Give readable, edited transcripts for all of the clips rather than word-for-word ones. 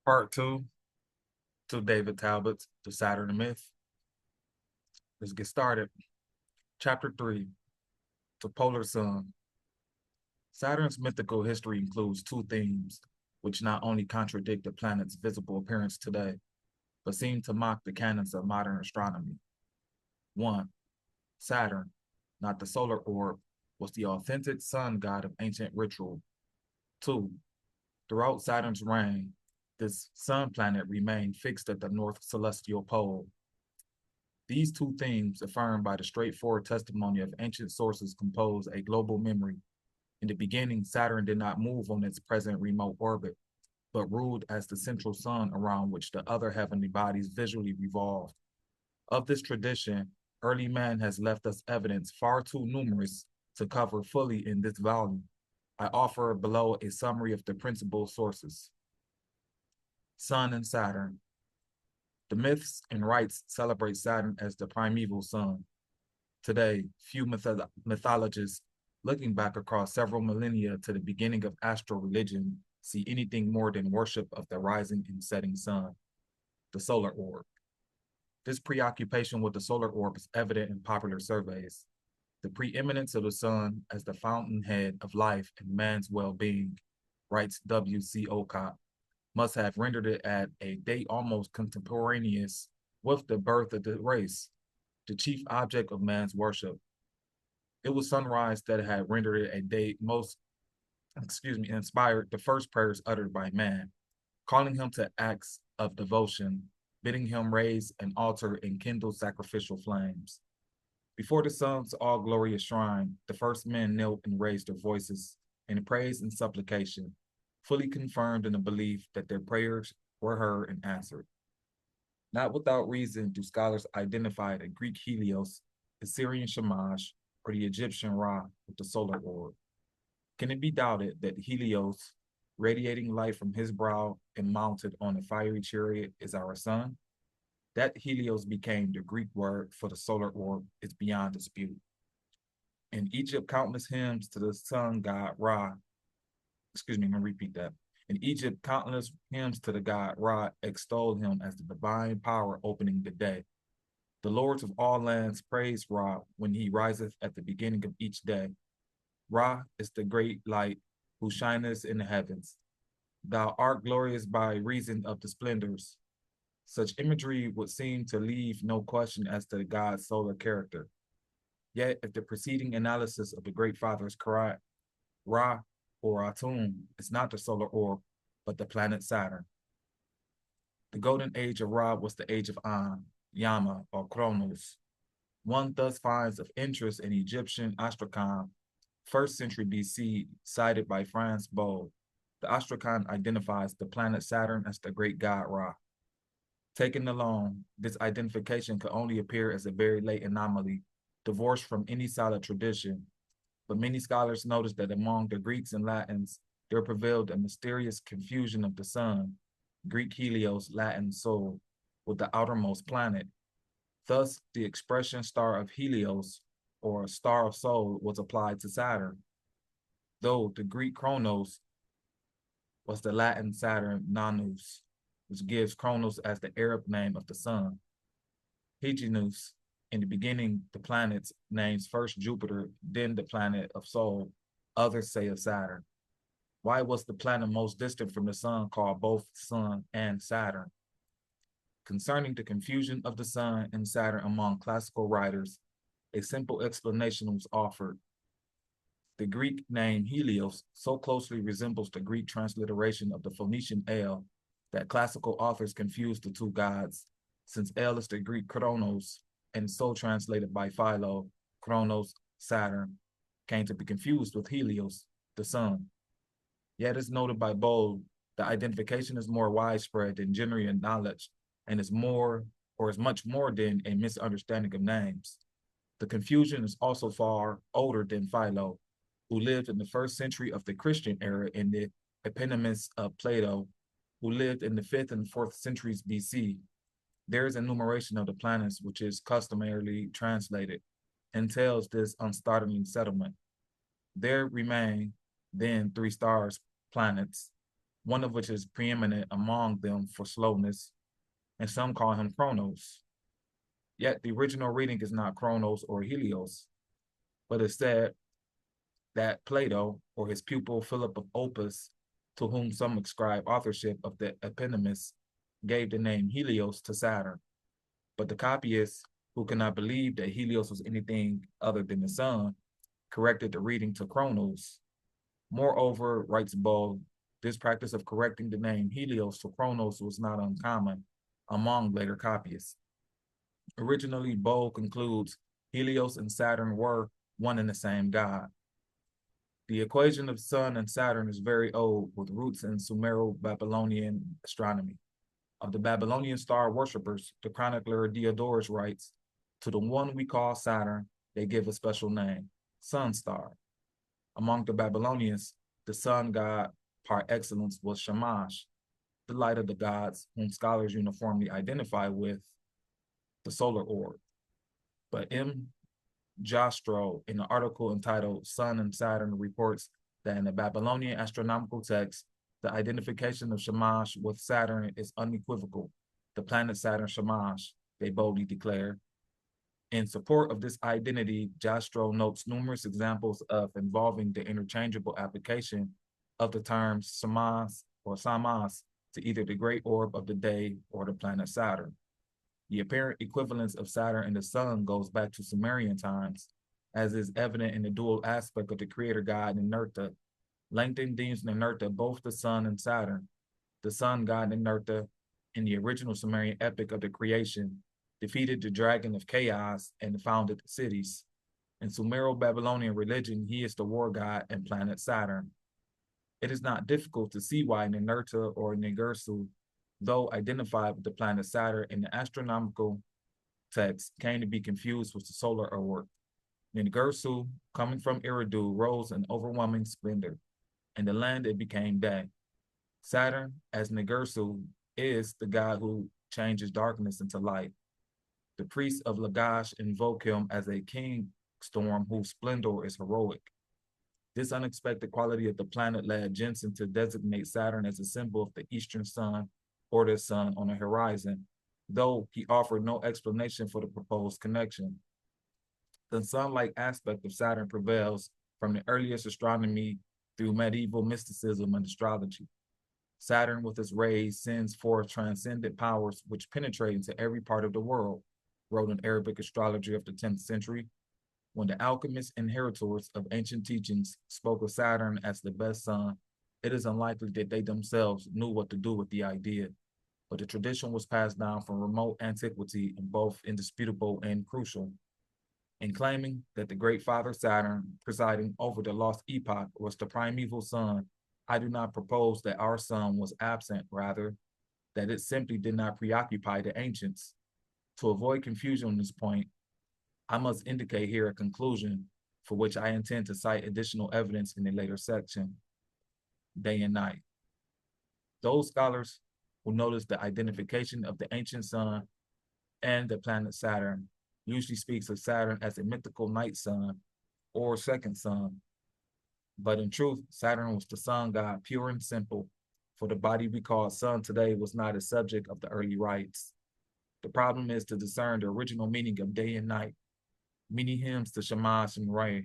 Part two to David Talbot's The Saturn Myth. Let's get started. Chapter 3 The Polar Sun. Saturn's mythical history includes two themes, which not only contradict the planet's visible appearance today, but seem to mock the canons of modern astronomy. 1. Saturn, not the solar orb, was the authentic sun god of ancient ritual. 2. Throughout Saturn's reign, this sun planet remained fixed at the north celestial pole. These two themes, affirmed by the straightforward testimony of ancient sources, compose a global memory. In the beginning, Saturn did not move on its present remote orbit, but ruled as the central sun around which the other heavenly bodies visually revolved. Of this tradition, early man has left us evidence far too numerous to cover fully in this volume. I offer below a summary of the principal sources. Sun and Saturn. The myths and rites celebrate Saturn as the primeval sun. Today, few mythologists, looking back across several millennia to the beginning of astral religion, see anything more than worship of the rising and setting sun, the solar orb. This preoccupation with the solar orb is evident in popular surveys. The preeminence of the sun as the fountainhead of life and man's well-being, writes W.C. Olcott, must have rendered it at a date almost contemporaneous with the birth of the race, the chief object of man's worship. It was sunrise that had rendered it a date inspired the first prayers uttered by man, calling him to acts of devotion, bidding him raise an altar and kindle sacrificial flames. Before the sun's all-glorious shrine, the first men knelt and raised their voices in praise and supplication, fully confirmed in the belief that their prayers were heard and answered. Not without reason do scholars identify the Greek Helios, Assyrian Shamash, or the Egyptian Ra with the solar orb. Can it be doubted that Helios, radiating light from his brow and mounted on a fiery chariot, is our sun? That Helios became the Greek word for the solar orb is beyond dispute. In Egypt, countless hymns to the sun god Ra, I'm gonna repeat that. In Egypt, countless hymns to the god Ra extolled him as the divine power opening the day. The lords of all lands praise Ra when he riseth at the beginning of each day. Ra is the great light who shineth in the heavens. Thou art glorious by reason of the splendors. Such imagery would seem to leave no question as to God's solar character. Yet, if the preceding analysis of the Great Father is correct, Ra, or Atum, is not the solar orb, but the planet Saturn. The golden age of Ra was the age of An, Yama, or Kronos. One thus finds of interest in Egyptian Astrakhan, 1st century BC, cited by Franz Boll. The Astrakhan identifies the planet Saturn as the great god Ra. Taken alone, this identification could only appear as a very late anomaly, divorced from any solid tradition. But many scholars notice that among the Greeks and Latins, there prevailed a mysterious confusion of the sun, Greek Helios, Latin Sol, with the outermost planet. Thus, the expression star of Helios, or star of Sol, was applied to Saturn, though the Greek Chronos was the Latin Saturn Nanus, which gives Chronos as the Arab name of the sun. Hyginus, in the beginning, the planets names first Jupiter, then the planet of Sol, others say of Saturn. Why was the planet most distant from the sun called both Sun and Saturn? Concerning the confusion of the sun and Saturn among classical writers, a simple explanation was offered. The Greek name Helios so closely resembles the Greek transliteration of the Phoenician El that classical authors confuse the two gods, since El is the Greek Kronos, and so translated by Philo, Kronos, Saturn, came to be confused with Helios, the sun. Yet as noted by Boll, the identification is more widespread than generally acknowledged, and is much more than a misunderstanding of names. The confusion is also far older than Philo, who lived in the 1st century of the Christian era, and the eponymous of Plato, who lived in the 5th and 4th centuries BC. There is enumeration of the planets which is customarily translated, entails this unstartling settlement. There remain then 3 stars planets, one of which is preeminent among them for slowness, and some call him Chronos. Yet the original reading is not Chronos or Helios, but instead that Plato or his pupil Philip of Opus, to whom some ascribe authorship of the eponymous, gave the name Helios to Saturn. But the copyists, who could not believe that Helios was anything other than the sun, corrected the reading to Chronos. Moreover, writes Bow, this practice of correcting the name Helios to Chronos was not uncommon among later copyists. Originally, Bow concludes Helios and Saturn were one and the same god. The equation of Sun and Saturn is very old, with roots in Sumero-Babylonian astronomy. Of the Babylonian star worshippers, the chronicler Diodorus writes, to the one we call Saturn, they give a special name, sun star. Among the Babylonians, the sun god par excellence was Shamash, the light of the gods, whom scholars uniformly identify with the solar orb. But M. Jastrow, in an article entitled Sun and Saturn, reports that in the Babylonian astronomical text, the identification of Shamash with Saturn is unequivocal. The planet Saturn Shamash, they boldly declare. In support of this identity, Jastrow notes numerous examples of involving the interchangeable application of the terms Samas or Samas to either the great orb of the day or the planet Saturn. The apparent equivalence of Saturn and the sun goes back to Sumerian times, as is evident in the dual aspect of the creator god Ninurta. Langton deems Ninurta both the sun and Saturn. The sun god Ninurta, in the original Sumerian epic of the creation, defeated the dragon of chaos and founded cities. In Sumero-Babylonian religion, he is the war god and planet Saturn. It is not difficult to see why Ninurta or Ningirsu, though identified with the planet Saturn in the astronomical text, came to be confused with the solar orb. Ningirsu, coming from Eridu, rose in overwhelming splendor. In the land it became day. Saturn, as Ningirsu, is the god who changes darkness into light. The priests of Lagash invoke him as a king storm whose splendor is heroic. This unexpected quality of the planet led Jensen to designate Saturn as a symbol of the eastern sun or the sun on the horizon, though he offered no explanation for the proposed connection. The sun-like aspect of Saturn prevails from the earliest astronomy through medieval mysticism and astrology. Saturn, with its rays, sends forth transcendent powers which penetrate into every part of the world, wrote an Arabic astrologer of the 10th century. When the alchemists and inheritors of ancient teachings spoke of Saturn as the best sun, it is unlikely that they themselves knew what to do with the idea, but the tradition was passed down from remote antiquity and both indisputable and crucial. In claiming that the great father Saturn, presiding over the lost epoch, was the primeval sun, I do not propose that our sun was absent, rather, that it simply did not preoccupy the ancients. To avoid confusion on this point, I must indicate here a conclusion for which I intend to cite additional evidence in a later section, day and night. Those scholars who notice the identification of the ancient sun and the planet Saturn usually speaks of Saturn as a mythical night sun or second sun. But in truth, Saturn was the sun god, pure and simple, for the body we call sun today was not a subject of the early rites. The problem is to discern the original meaning of day and night. Many hymns to Shamash and Ra,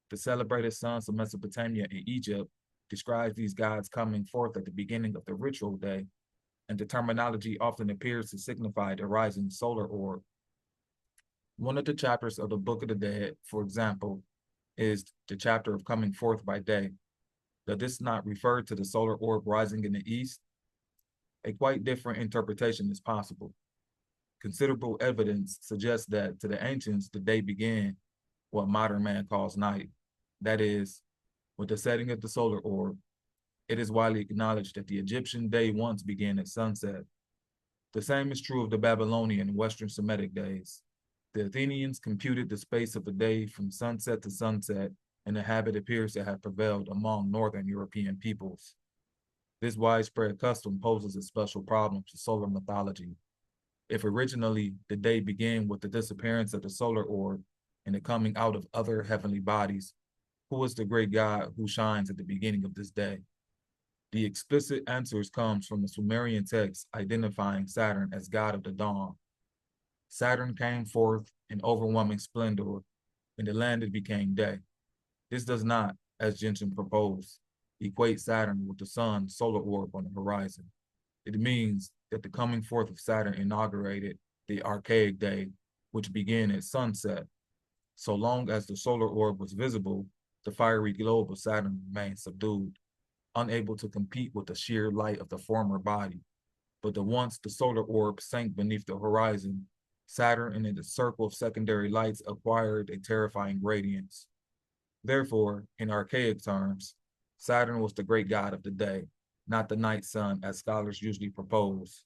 the celebrated sons of Mesopotamia and Egypt, describes these gods coming forth at the beginning of the ritual day, and the terminology often appears to signify the rising solar orb. One of the chapters of the Book of the Dead, for example, is the chapter of coming forth by day. Does this not refer to the solar orb rising in the east? A quite different interpretation is possible. Considerable evidence suggests that to the ancients, the day began what modern man calls night. That is, with the setting of the solar orb. It is widely acknowledged that the Egyptian day once began at sunset. The same is true of the Babylonian and Western Semitic days. The Athenians computed the space of a day from sunset to sunset, and the habit appears to have prevailed among Northern European peoples. This widespread custom poses a special problem to solar mythology. If originally the day began with the disappearance of the solar orb and the coming out of other heavenly bodies, who is the great God who shines at the beginning of this day? The explicit answers comes from the Sumerian text identifying Saturn as god of the dawn. Saturn came forth in overwhelming splendor, and the land it became day. This does not, as Jensen proposed, equate Saturn with the sun's solar orb on the horizon. It means that the coming forth of Saturn inaugurated the archaic day, which began at sunset. So long as the solar orb was visible, the fiery globe of Saturn remained subdued, unable to compete with the sheer light of the former body. But once the solar orb sank beneath the horizon, Saturn and its circle of secondary lights acquired a terrifying radiance. Therefore, in archaic terms, Saturn was the great god of the day, not the night sun as scholars usually propose.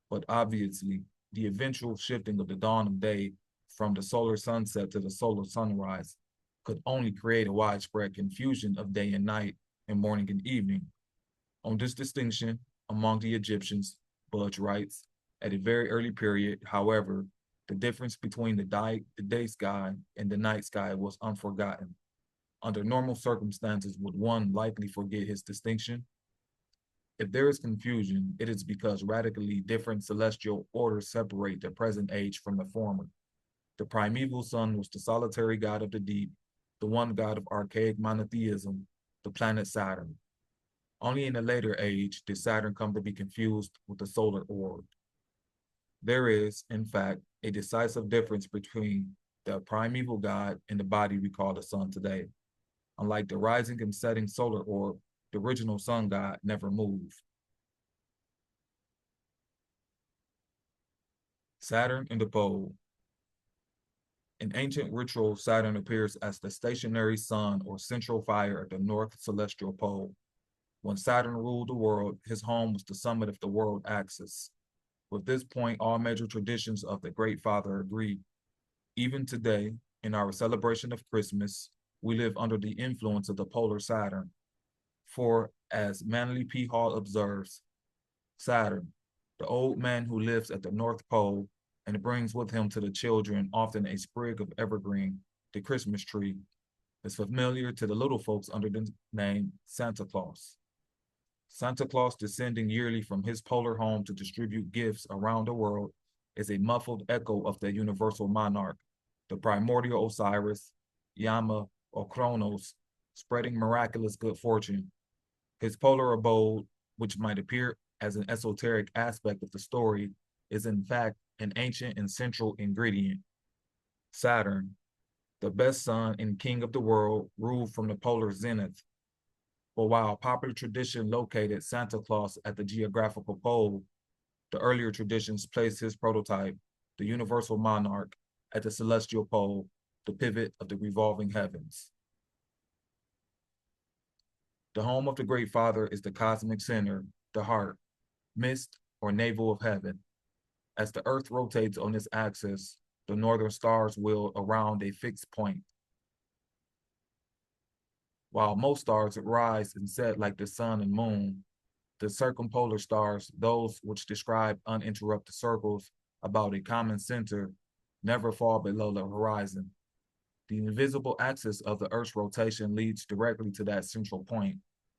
But obviously, the eventual shifting of the dawn of day from the solar sunset to the solar sunrise could only create a widespread confusion of day and night and morning and evening. On this distinction among the Egyptians, Budge writes, at a very early period, however, the difference between the day sky and the night sky was unforgotten. Under normal circumstances, would one likely forget his distinction? If there is confusion, it is because radically different celestial orders separate the present age from the former. The primeval sun was the solitary god of the deep, the one god of archaic monotheism, the planet Saturn. Only in a later age did Saturn come to be confused with the solar orb. There is, in fact, a decisive difference between the primeval god and the body we call the sun today. Unlike the rising and setting solar orb, the original sun god never moved. Saturn and the pole. In ancient ritual, Saturn appears as the stationary sun or central fire at the north celestial pole. When Saturn ruled the world, his home was the summit of the world axis. With this point, all major traditions of the Great Father agree. Even today, in our celebration of Christmas, we live under the influence of the polar Saturn. For, as Manly P. Hall observes, Saturn, the old man who lives at the North Pole and brings with him to the children often a sprig of evergreen, the Christmas tree, is familiar to the little folks under the name Santa Claus. Santa Claus descending yearly from his polar home to distribute gifts around the world is a muffled echo of the universal monarch, the primordial Osiris, Yama, or Kronos, spreading miraculous good fortune. His polar abode, which might appear as an esoteric aspect of the story, is in fact an ancient and central ingredient. Saturn, the best son and king of the world, ruled from the polar zenith. But while popular tradition located Santa Claus at the geographical pole, the earlier traditions placed his prototype, the universal monarch, at the celestial pole, the pivot of the revolving heavens. The home of the Great Father is the cosmic center, the heart, mist, or navel of heaven. As the Earth rotates on its axis, the northern stars wheel around a fixed point. While most stars rise and set like the sun and moon, the circumpolar stars, those which describe uninterrupted circles about a common center, never fall below the horizon. The invisible axis of the Earth's rotation leads directly to that central point,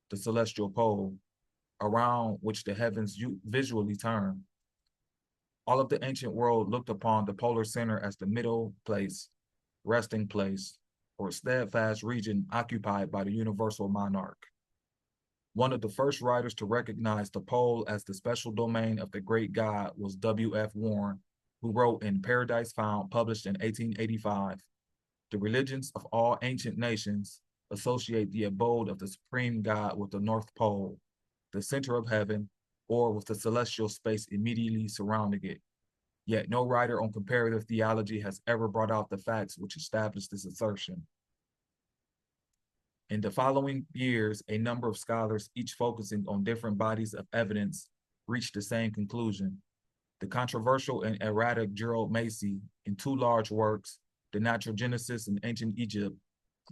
the celestial pole, around which the heavens visually turn. All of the ancient world looked upon the polar center as the middle place, resting place, or steadfast region occupied by the universal monarch. One of the first writers to recognize the pole as the special domain of the great god was W.F. Warren, who wrote in Paradise Found, published in 1885, "The religions of all ancient nations associate the abode of the supreme god with the North Pole, the center of heaven, or with the celestial space immediately surrounding it. Yet no writer on comparative theology has ever brought out the facts which establish this assertion." In the following years, a number of scholars, each focusing on different bodies of evidence, reached the same conclusion. The controversial and erratic Gerald Macy, in two large works, The Natural Genesis and Ancient Egypt,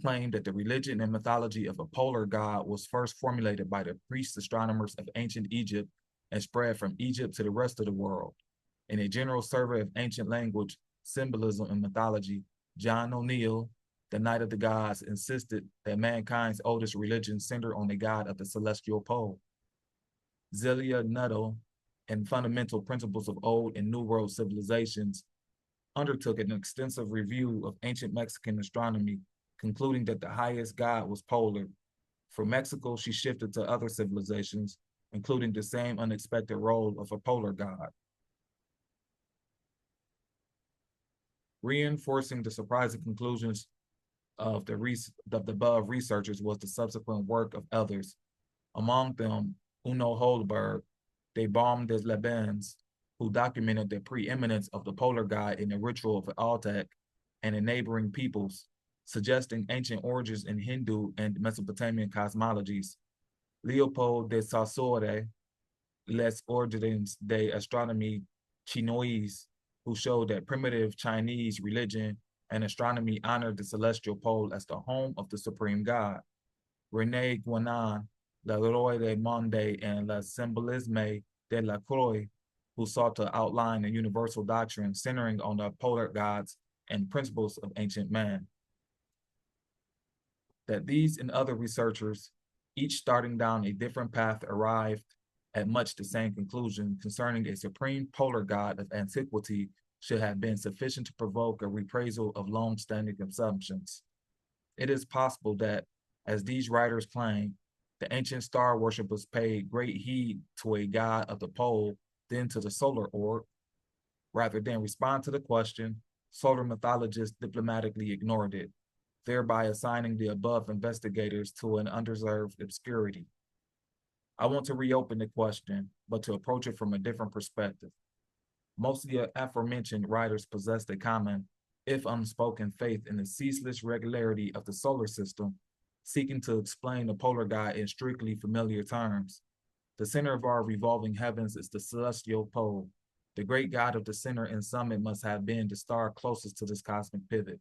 claimed that the religion and mythology of a polar god was first formulated by the priest astronomers of ancient Egypt and spread from Egypt to the rest of the world. In a general survey of ancient language, symbolism, and mythology, John O'Neill, the Knight of the Gods, insisted that mankind's oldest religion centered on the god of the celestial pole. Zelia Nuttall, and Fundamental Principles of Old and New World Civilizations, undertook an extensive review of ancient Mexican astronomy, concluding that the highest god was polar. From Mexico, she shifted to other civilizations, including the same unexpected role of a polar god. Reinforcing the surprising conclusions of the above researchers was the subsequent work of others, among them Uno Holberg, de Baume des Lebens, who documented the preeminence of the polar god in the ritual of Altek and in neighboring peoples, suggesting ancient origins in Hindu and Mesopotamian cosmologies. Leopold de Saussure, Les Origines de Astronomie Chinoise, who showed that primitive Chinese religion and astronomy honored the celestial pole as the home of the supreme god. René Guénon, Le Roi des Mondes, and Le Symbolisme de la Croix, who sought to outline a universal doctrine centering on the polar gods and principles of ancient man. That these and other researchers, each starting down a different path, arrived at much the same conclusion concerning a supreme polar god of antiquity should have been sufficient to provoke a reprisal of long-standing assumptions. It is possible that, as these writers claim, the ancient star worshippers paid great heed to a god of the pole, then to the solar orb. Rather than respond to the question, solar mythologists diplomatically ignored it, thereby assigning the above investigators to an undeserved obscurity. I want to reopen the question, but to approach it from a different perspective. Most of the aforementioned writers possessed a common, if unspoken, faith in the ceaseless regularity of the solar system, seeking to explain the polar god in strictly familiar terms. The center of our revolving heavens is the celestial pole. The great god of the center and summit must have been the star closest to this cosmic pivot.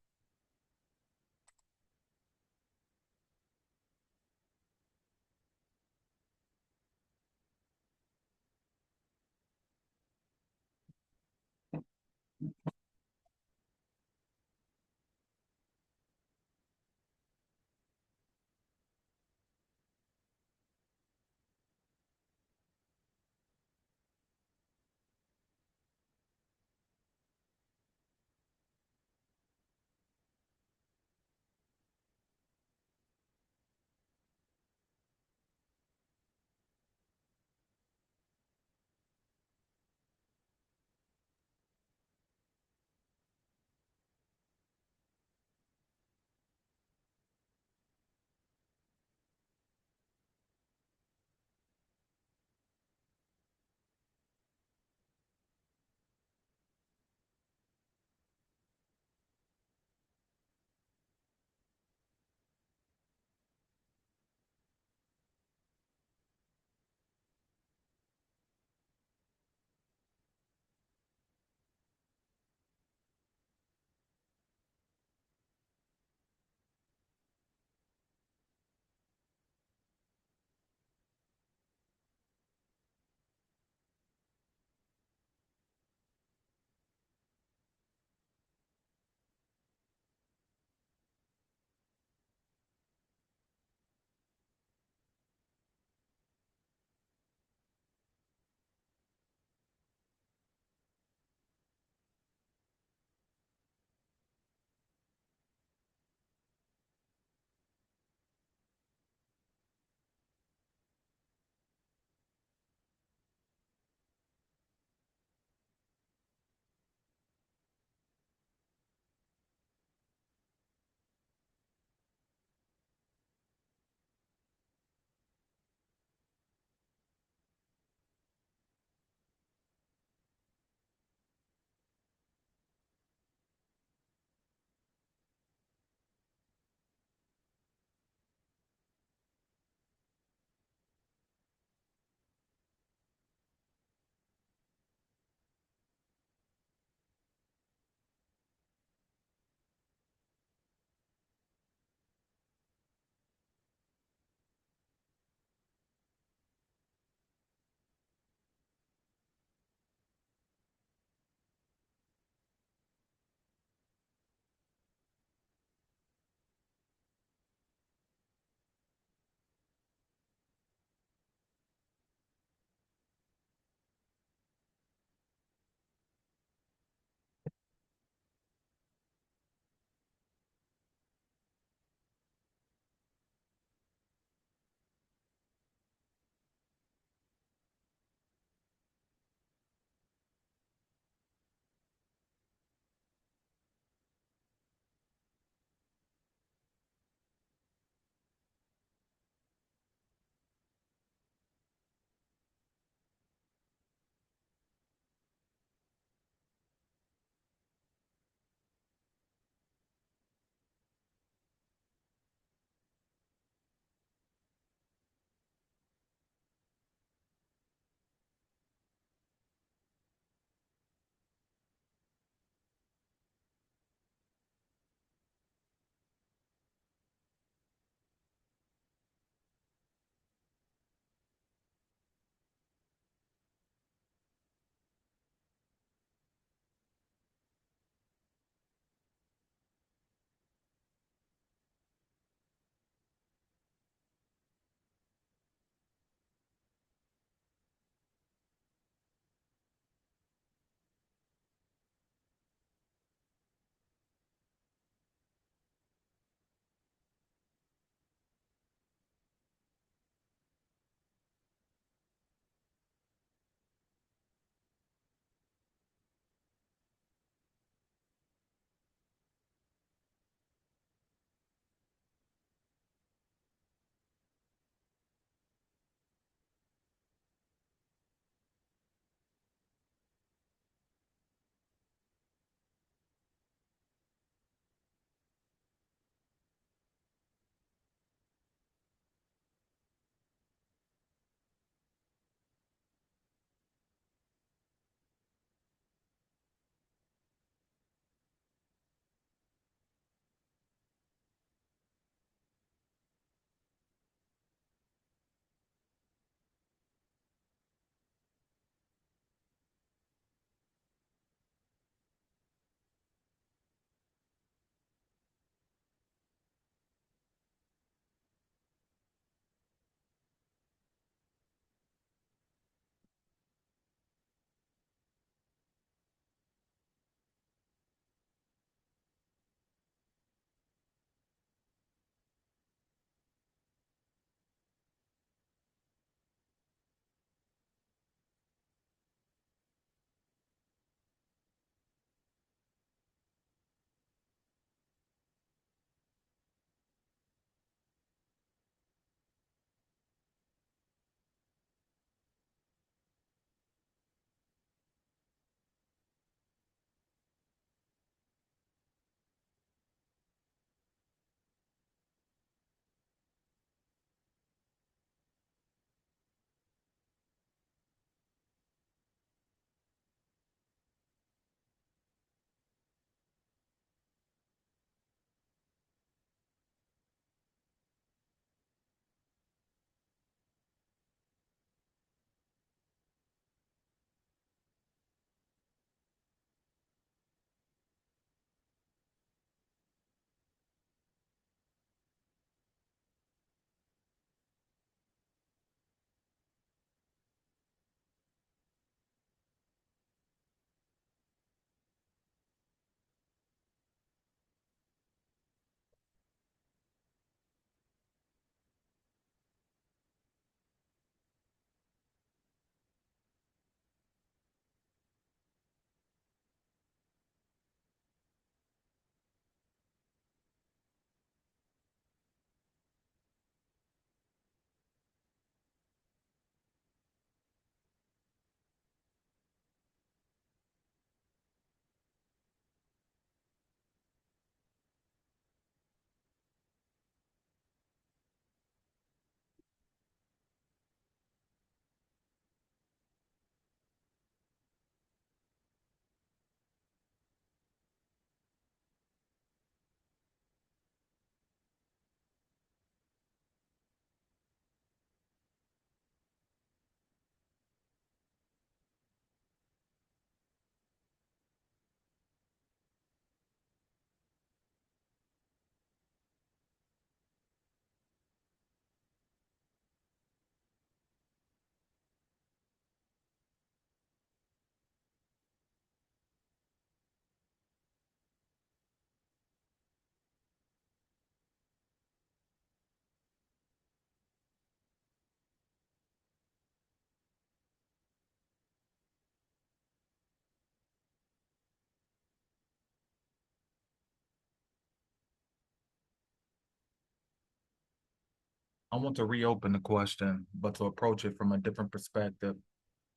I want to reopen the question, but to approach it from a different perspective.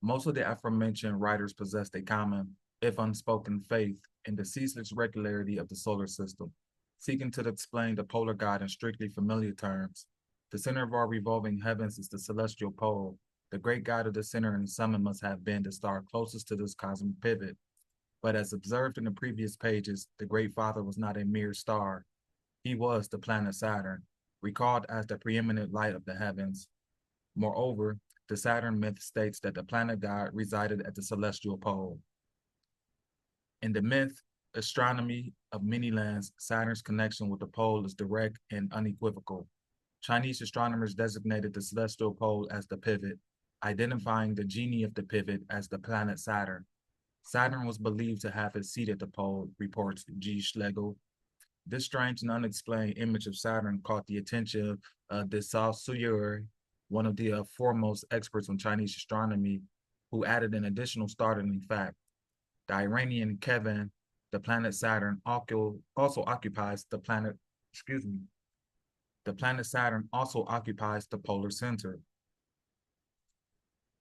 Most of the aforementioned writers possessed a common, if unspoken, faith in the ceaseless regularity of the solar system, seeking to explain the polar god in strictly familiar terms. The center of our revolving heavens is the celestial pole. The great god of the center and the summit must have been the star closest to this cosmic pivot. But as observed in the previous pages, the Great Father was not a mere star. He was the planet Saturn, recalled as the preeminent light of the heavens. Moreover, the Saturn myth states that the planet god resided at the celestial pole. In the myth, astronomy of many lands, Saturn's connection with the pole is direct and unequivocal. Chinese astronomers designated the celestial pole as the pivot, identifying the genie of the pivot as the planet Saturn. Saturn was believed to have his seat at the pole, reports G. Schlegel. This strange and unexplained image of Saturn caught the attention of de Saussure, one of the foremost experts on Chinese astronomy, who added an additional startling fact. The Iranian Kevin, the planet Saturn, also occupies the planet, excuse me, the planet Saturn also occupies the polar center.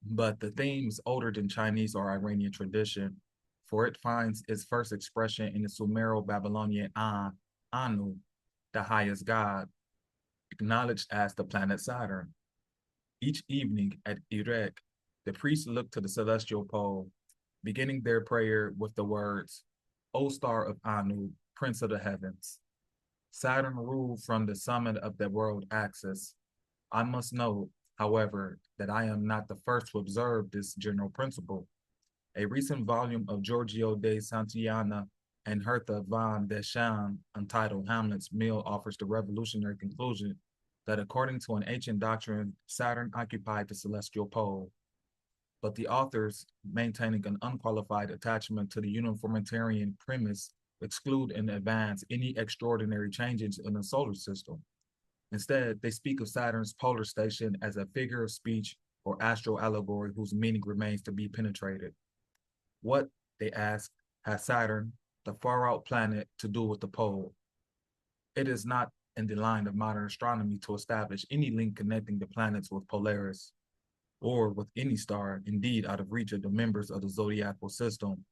But the theme is older than Chinese or Iranian tradition, for it finds its first expression in the Sumero-Babylonian Anu, the highest god, acknowledged as the planet Saturn. Each evening at Erech, the priests look to the celestial pole, beginning their prayer with the words, O star of Anu, prince of the heavens. Saturn ruled from the summit of the world axis. I must note, however, that I am not the first to observe this general principle. A recent volume of Giorgio de Santillana and Hertha von Deschamps, entitled Hamlet's Meal, offers the revolutionary conclusion that according to an ancient doctrine, Saturn occupied the celestial pole. But the authors, maintaining an unqualified attachment to the uniformitarian premise, exclude in advance any extraordinary changes in the solar system. Instead, they speak of Saturn's polar station as a figure of speech or astral allegory whose meaning remains to be penetrated. What, they ask, has Saturn, the far-out planet, to do with the pole? It is not in the line of modern astronomy to establish any link connecting the planets with Polaris, or with any star, indeed out of reach of the members of the zodiacal system.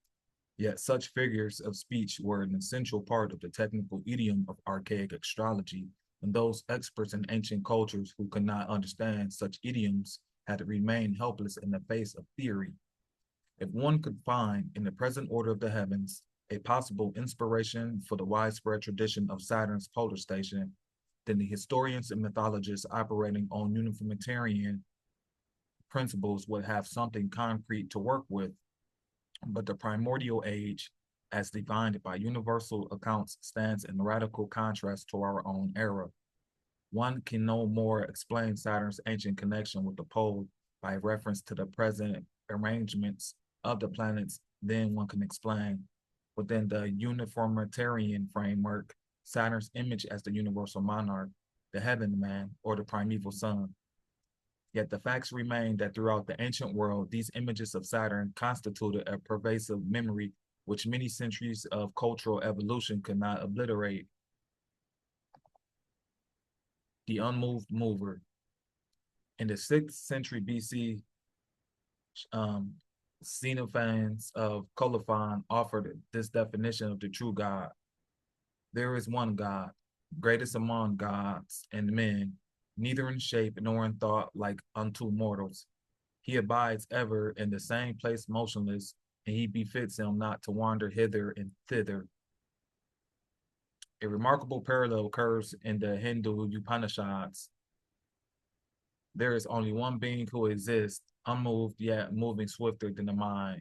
Yet such figures of speech were an essential part of the technical idiom of archaic astrology, and those experts in ancient cultures who could not understand such idioms had to remain helpless in the face of theory. If one could find, in the present order of the heavens, a possible inspiration for the widespread tradition of Saturn's polar station, then the historians and mythologists operating on uniformitarian principles would have something concrete to work with. But the primordial age, as defined by universal accounts, stands in radical contrast to our own era. One can no more explain Saturn's ancient connection with the pole by reference to the present arrangements of the planets than one can explain, within the uniformitarian framework, Saturn's image as the universal monarch, the heaven man, or the primeval sun. Yet the facts remain that throughout the ancient world, these images of Saturn constituted a pervasive memory which many centuries of cultural evolution could not obliterate. The unmoved mover. In the 6th century BC, Xenophans of Colophon offered this definition of the true God. There is one God, greatest among gods and men, neither in shape nor in thought like unto mortals. He abides ever in the same place motionless, and he befits him not to wander hither and thither. A remarkable parallel occurs in the Hindu Upanishads. There is only one being who exists, unmoved yet moving swifter than the mind,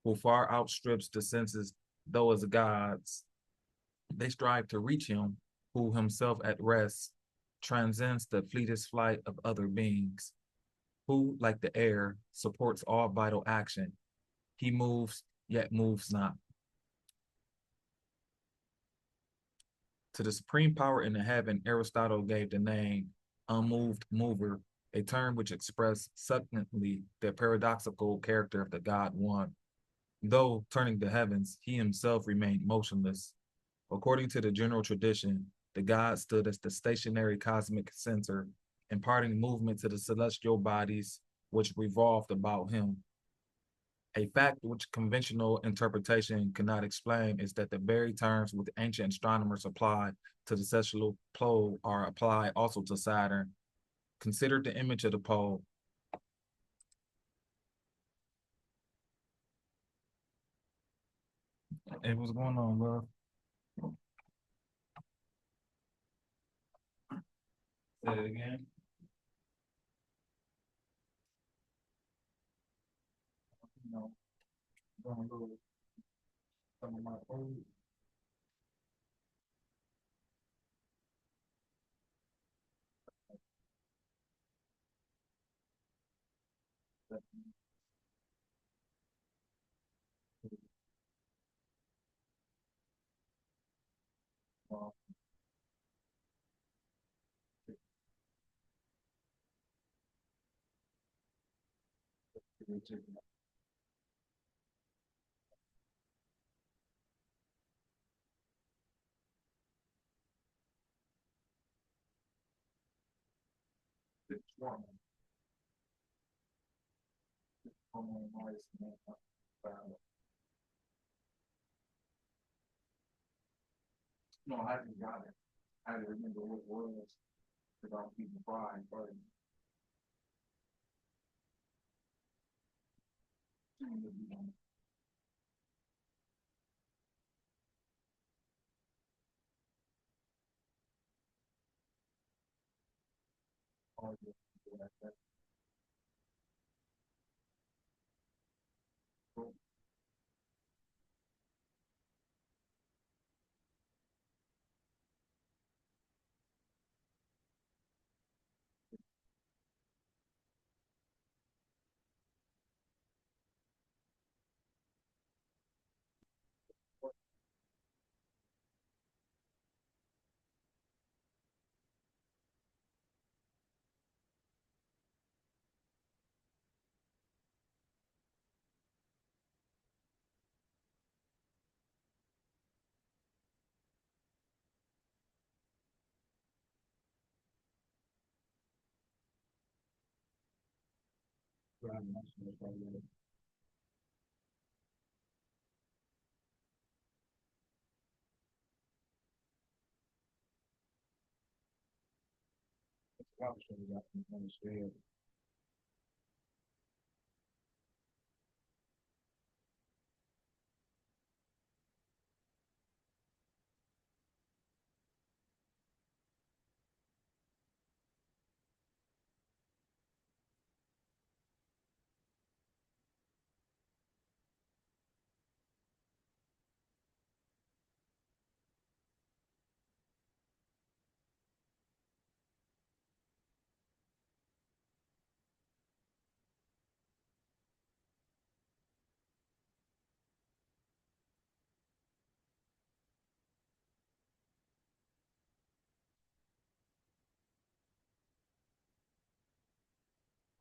who far outstrips the senses, though as gods. They strive to reach him, who himself at rest transcends the fleetest flight of other beings, who, like the air, supports all vital action. He moves, yet moves not. To the supreme power in the heaven, Aristotle gave the name unmoved mover, a term which expressed succinctly the paradoxical character of the God One. Though turning the heavens, he himself remained motionless. According to the general tradition, the God stood as the stationary cosmic center, imparting movement to the celestial bodies which revolved about him. A fact which conventional interpretation cannot explain is that the very terms which ancient astronomers applied to the celestial pole are applied also to Saturn. Consider the image of the pole. Hey, what's going on, bro? Say it again. You know, going a little some of my old. No, I haven't got it. I don't remember what it was about people frying, but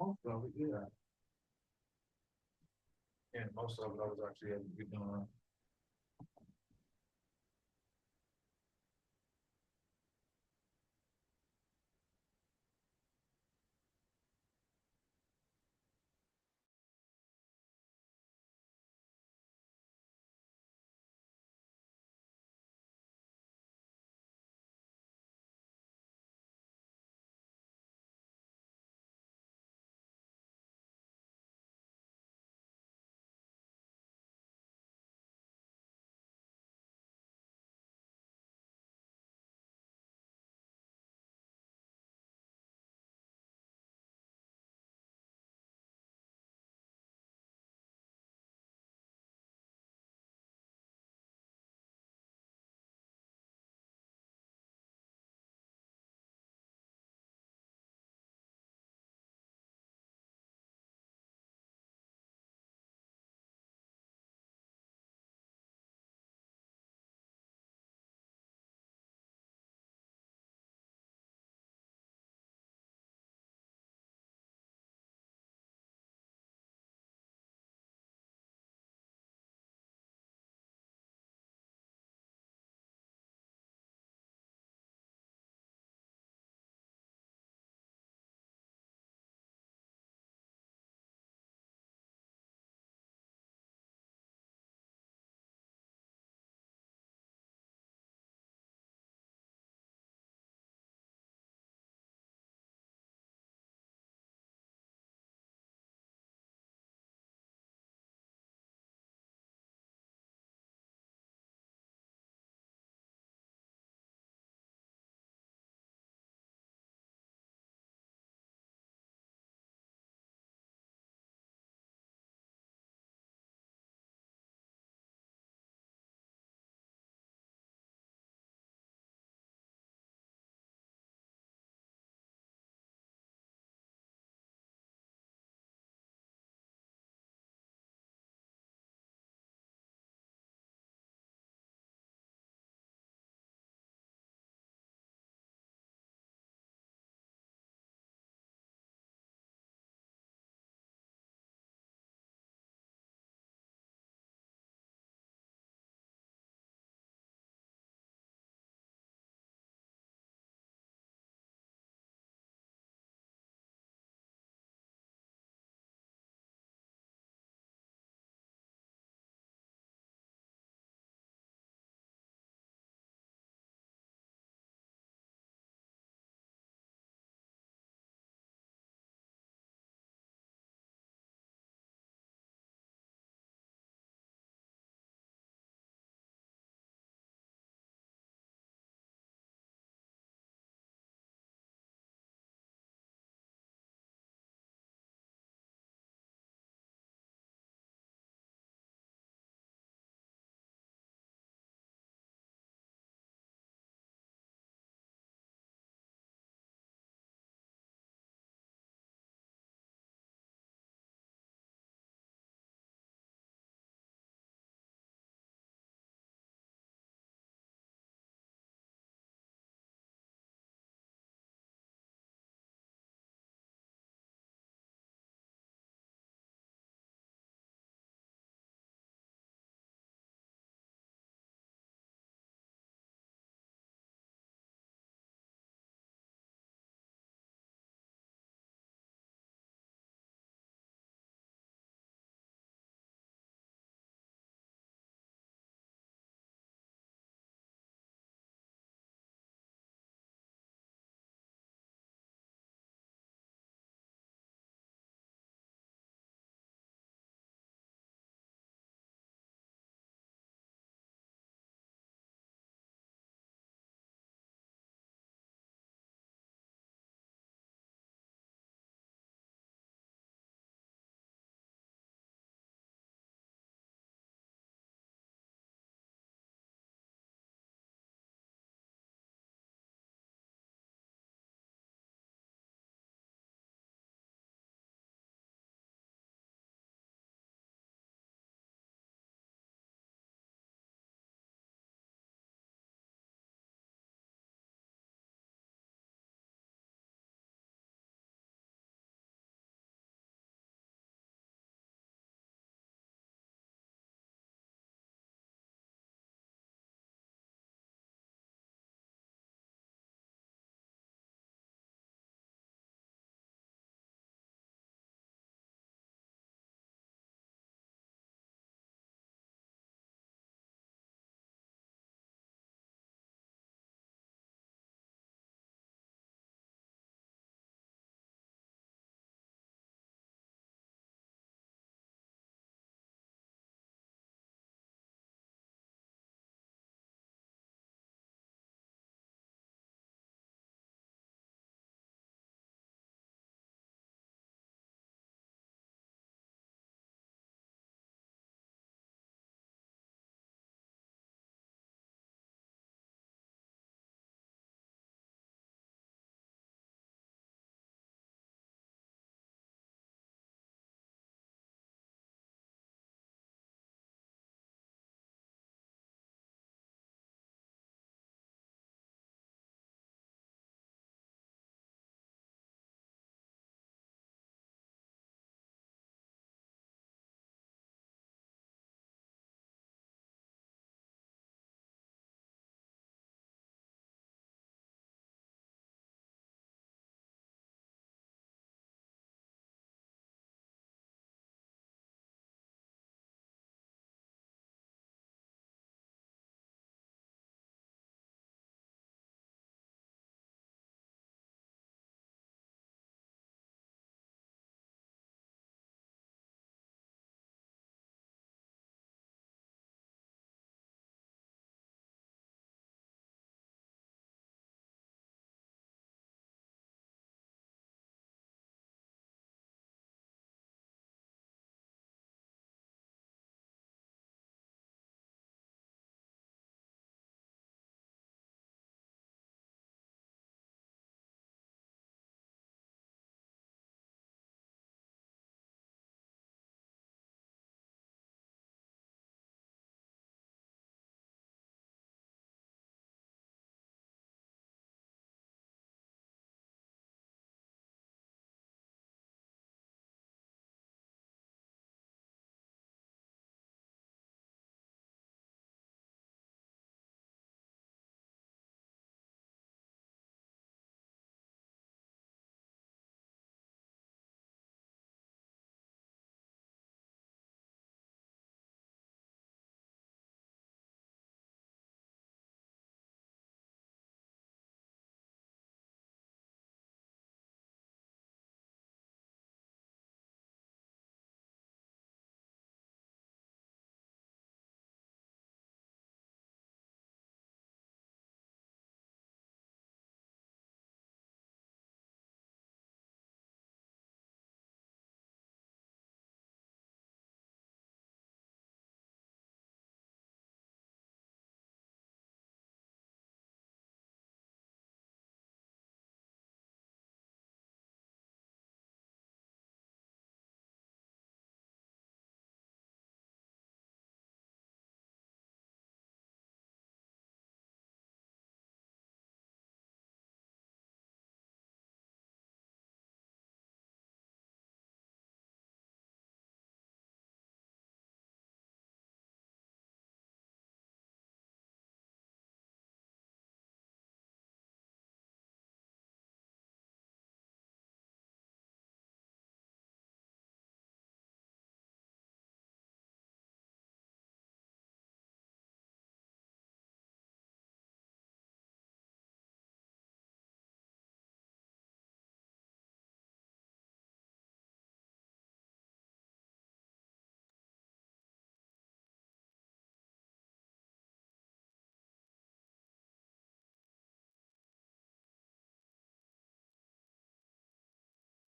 most of it, yeah. And most of it I was actually able to get done.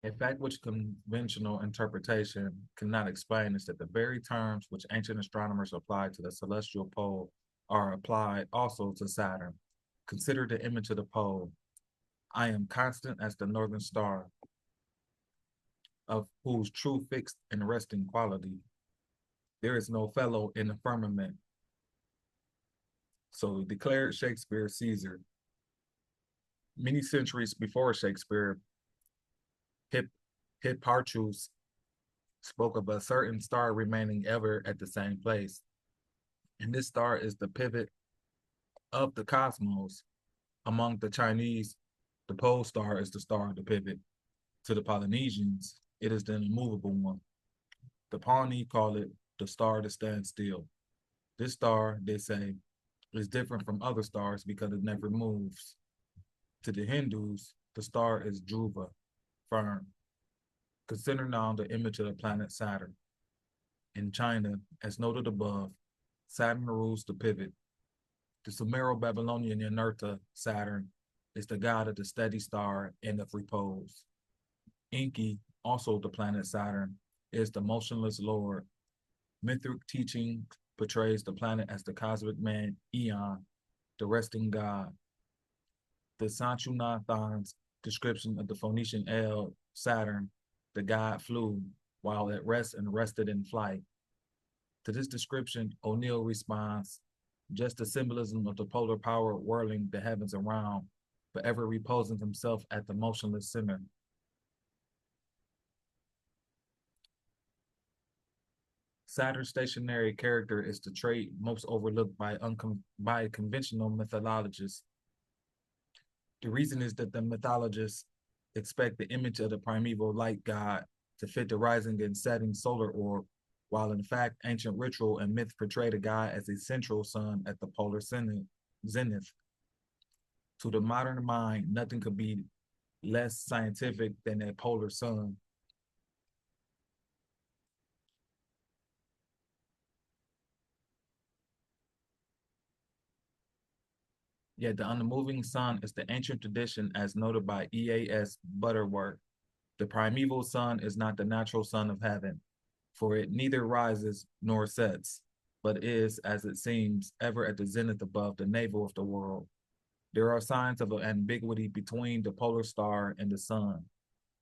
A fact which conventional interpretation cannot explain is that the very terms which ancient astronomers applied to the celestial pole are applied also to Saturn. Consider the image of the pole. I am constant as the northern star, of whose true fixed and resting quality there is no fellow in the firmament. So declared Shakespeare Caesar. Many centuries before Shakespeare, Hip Hipparchus spoke of a certain star remaining ever at the same place. And this star is the pivot of the cosmos. Among the Chinese, the pole star is the star of the pivot. To the Polynesians, it is the immovable one. The Pawnee call it the star that stands still. This star, they say, is different from other stars because it never moves. To the Hindus, the star is Dhruva, firm. Consider now the image of the planet Saturn. In China, as noted above, Saturn rules the pivot. The Sumero-Babylonian Inurta, Saturn, is the god of the steady star and of repose. Enki, also the planet Saturn, is the motionless lord. Mythic teaching portrays the planet as the cosmic man, Eon, the resting god. The Sanchunathan's description of the Phoenician El, Saturn, the god flew while at rest and rested in flight. To this description, O'Neill responds, just the symbolism of the polar power whirling the heavens around, but ever reposing himself at the motionless center. Saturn's stationary character is the trait most overlooked by conventional mythologists. The reason is that the mythologists expect the image of the primeval light god to fit the rising and setting solar orb, while in fact ancient ritual and myth portray the god as a central sun at the polar zenith. To the modern mind, nothing could be less scientific than a polar sun. Yet the unmoving sun is the ancient tradition as noted by E.A.S. Butterworth. The primeval sun is not the natural sun of heaven, for it neither rises nor sets, but is, as it seems, ever at the zenith above the navel of the world. There are signs of an ambiguity between the polar star and the sun.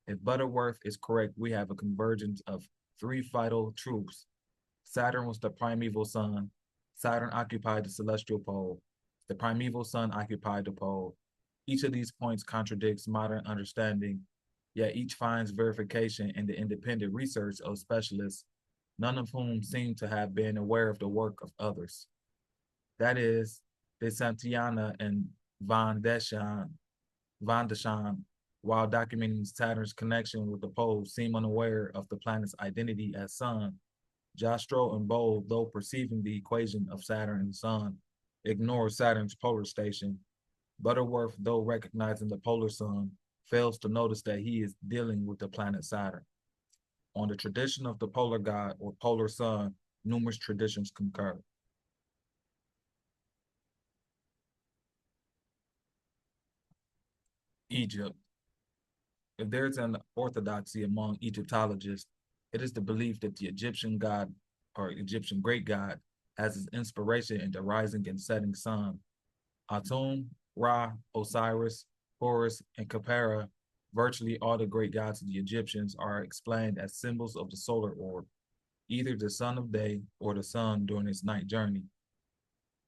If Butterworth is correct, we have a convergence of three vital truths. Saturn was the primeval sun. Saturn occupied the celestial pole. The primeval sun occupied the pole. Each of these points contradicts modern understanding, yet each finds verification in the independent research of specialists, none of whom seem to have been aware of the work of others. That is, De Santillana and Van de Scham, while documenting Saturn's connection with the pole, seem unaware of the planet's identity as sun. Jastrow and Bold, though perceiving the equation of Saturn and Sun, ignore Saturn's polar station. Butterworth, though recognizing the polar sun, fails to notice that he is dealing with the planet Saturn. On the tradition of the polar god or polar sun, numerous traditions concur. Egypt. If there's an orthodoxy among Egyptologists, it is the belief that the Egyptian god or Egyptian great god has his inspiration in the rising and setting sun. Atum, Ra, Osiris, Horus, and Khepera, virtually all the great gods of the Egyptians, are explained as symbols of the solar orb, either the sun of day or the sun during its night journey.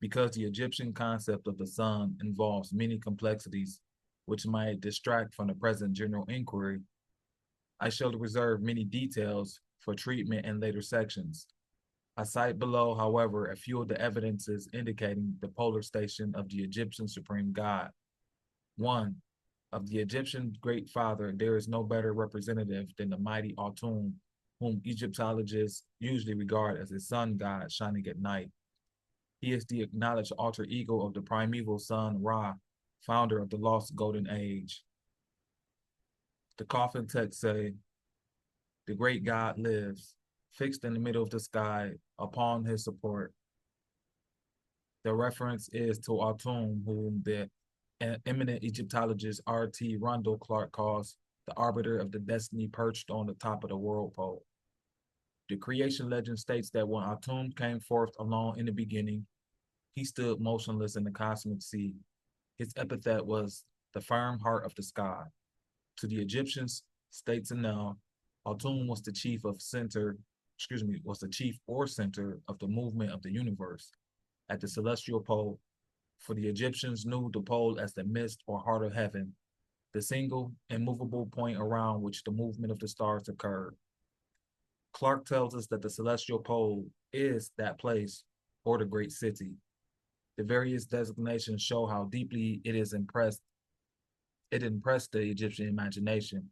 Because the Egyptian concept of the sun involves many complexities which might distract from the present general inquiry, I shall reserve many details for treatment in later sections. I cite below, however, a few of the evidences indicating the polar station of the Egyptian supreme god. 1. Of the Egyptian great father, there is no better representative than the mighty Atum, whom Egyptologists usually regard as a sun god shining at night. He is the acknowledged alter ego of the primeval sun Ra, founder of the lost golden age. The coffin texts say, the great god lives, fixed in the middle of the sky, upon his support. The reference is to Atum, whom the eminent Egyptologist R.T. Rundle Clark calls the arbiter of the destiny perched on the top of the world pole. The creation legend states that when Atum came forth alone in the beginning, he stood motionless in the cosmic sea. His epithet was the firm heart of the sky. To the Egyptians, states Enel, Atum was the was the chief or center of the movement of the universe. At the celestial pole, for the Egyptians knew the pole as the mist or heart of heaven, the single, immovable point around which the movement of the stars occurred. Clarke tells us that the celestial pole is that place or the great city. The various designations show how deeply it impressed the Egyptian imagination.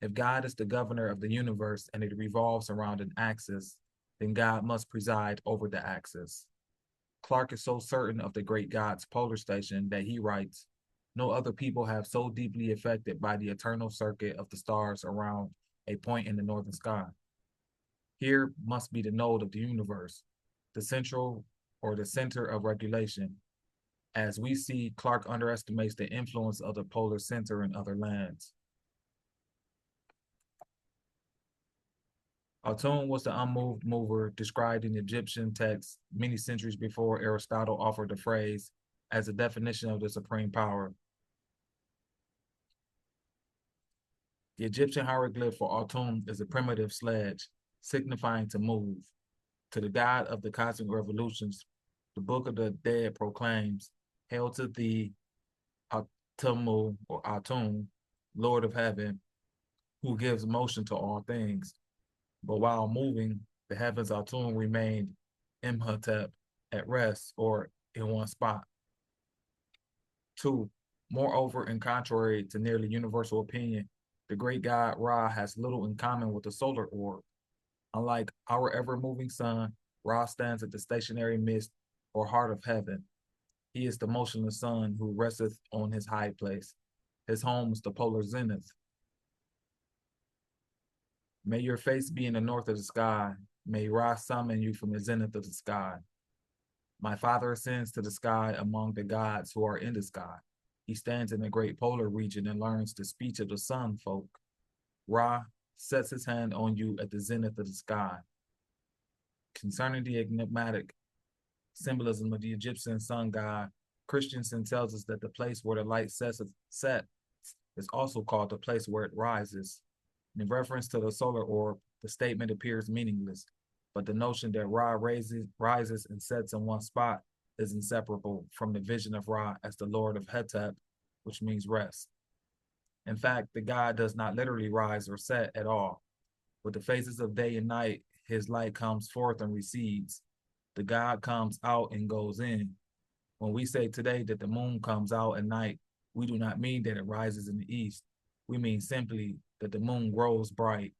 If God is the governor of the universe and it revolves around an axis, then God must preside over the axis. Clarke is so certain of the great God's polar station that he writes, "No other people have so deeply affected by the eternal circuit of the stars around a point in the northern sky. Here must be the node of the universe, the central or the center of regulation. As we see, Clarke underestimates the influence of the polar center in other lands. Atum was the unmoved mover described in Egyptian texts many centuries before Aristotle offered the phrase as a definition of the supreme power. The Egyptian hieroglyph for Atum is a primitive sledge, signifying to move. To the god of the cosmic revolutions, the Book of the Dead proclaims, "Hail to thee, Atumu or Atum, Lord of heaven, who gives motion to all things." But while moving, the heavens Atum remained Imhotep at rest or in one spot. 2. Moreover, and contrary to nearly universal opinion, the great god Ra has little in common with the solar orb. Unlike our ever-moving sun, Ra stands at the stationary mist or heart of heaven. He is the motionless sun who resteth on his high place. His home is the polar zenith. May your face be in the north of the sky. May Ra summon you from the zenith of the sky. My father ascends to the sky among the gods who are in the sky. He stands in the great polar region and learns the speech of the sun folk. Ra sets his hand on you at the zenith of the sky. Concerning the enigmatic symbolism of the Egyptian sun god, Christensen tells us that the place where the light sets is also called the place where it rises. In reference to the solar orb, the statement appears meaningless, but the notion that Ra rises and sets in one spot is inseparable from the vision of Ra as the Lord of Hetep, which means rest. In fact, the god does not literally rise or set at all. With the phases of day and night, his light comes forth and recedes. The god comes out and goes in. When we say today that the moon comes out at night, we do not mean that it rises in the east. We mean simply that the moon grows bright.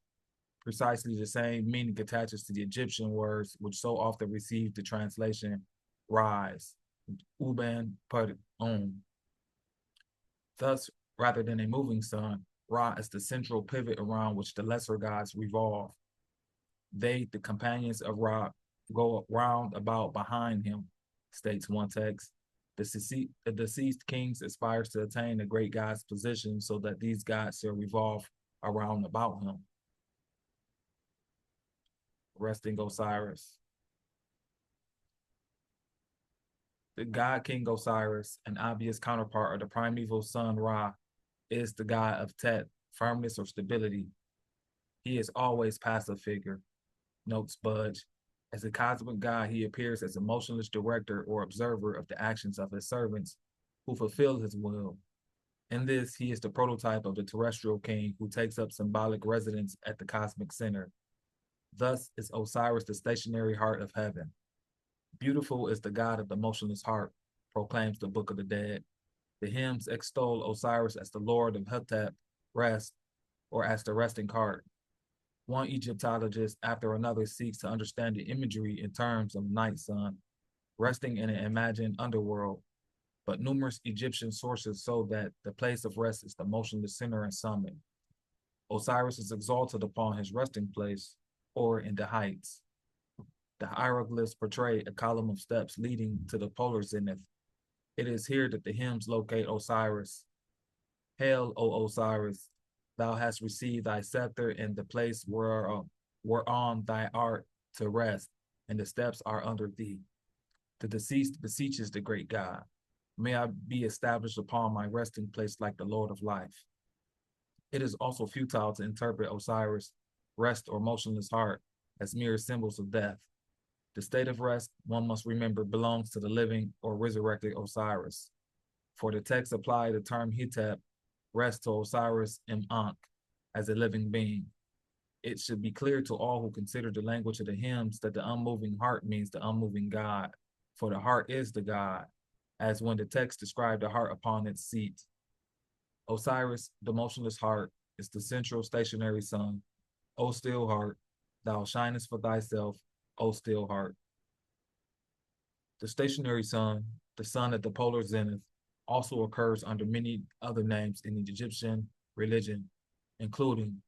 Precisely the same meaning attaches to the Egyptian words, which so often receive the translation rise, uban put on. Thus, rather than a moving sun, Ra is the central pivot around which the lesser gods revolve. They, the companions of Ra, go round about behind him, states one text. The deceased kings aspires to attain the great god's position so that these gods shall revolve around about him. Resting Osiris. The god King Osiris, an obvious counterpart of the primeval sun Ra, is the god of Tet, firmness or stability. He is always passive figure, notes Budge. As a cosmic god, he appears as a motionless director or observer of the actions of his servants who fulfill his will. In this, he is the prototype of the terrestrial king who takes up symbolic residence at the cosmic center. Thus is Osiris the stationary heart of heaven. Beautiful is the god of the motionless heart, proclaims the Book of the Dead. The hymns extol Osiris as the Lord of Hetep, rest, or as the resting heart. One Egyptologist after another seeks to understand the imagery in terms of night sun, resting in an imagined underworld, but numerous Egyptian sources show that the place of rest is the motionless center and summit. Osiris is exalted upon his resting place, or in the heights. The hieroglyphs portray a column of steps leading to the polar zenith. It is here that the hymns locate Osiris. Hail, O Osiris, thou hast received thy scepter in the place whereon thy art to rest, and the steps are under thee. The deceased beseeches the great God. May I be established upon my resting place like the Lord of life. It is also futile to interpret Osiris' rest or motionless heart as mere symbols of death. The state of rest, one must remember, belongs to the living or resurrected Osiris. For the text apply the term Hetep, rest to Osiris Im-Ankh, as a living being. It should be clear to all who consider the language of the hymns that the unmoving heart means the unmoving God, for the heart is the God, as when the text described the heart upon its seat. Osiris, the motionless heart, is the central stationary sun. O still heart, thou shinest for thyself, O still heart. The stationary sun, the sun at the polar zenith, also occurs under many other names in the Egyptian religion, including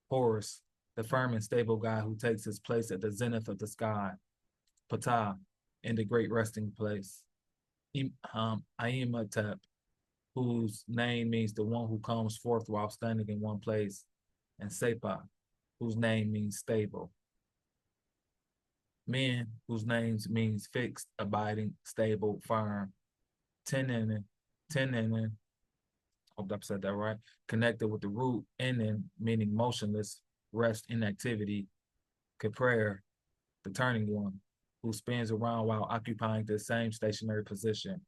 Horus, the firm and stable God who takes his place at the zenith of the sky, Ptah, in the great resting place, Aimatep, whose name means the one who comes forth while standing in one place, and Sepa, whose name means stable. Men, whose names means fixed, abiding, stable, firm. Tenin, hope I said that right, connected with the root Enin, meaning motionless, rest, inactivity. Comparative, the turning one, who spins around while occupying the same stationary position.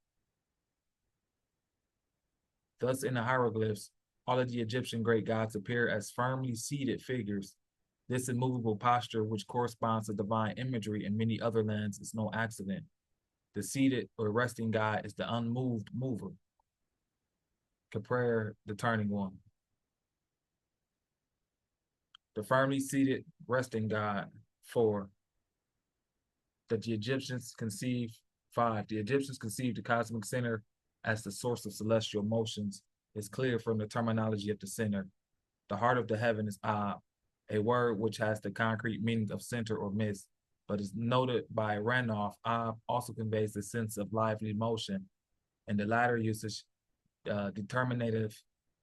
Thus, in the hieroglyphs, all of the Egyptian great gods appear as firmly seated figures. This immovable posture, which corresponds to divine imagery in many other lands, is no accident. The seated or resting God is the unmoved mover. Compare the turning one. The firmly seated resting God. 4. That the Egyptians conceived. 5. The Egyptians conceived the cosmic center as the source of celestial motions is clear from the terminology of the center. The heart of the heaven is Ab, a word which has the concrete meaning of center or midst, but is noted by Randolph. Ab also conveys the sense of lively motion. In the latter usage, determinative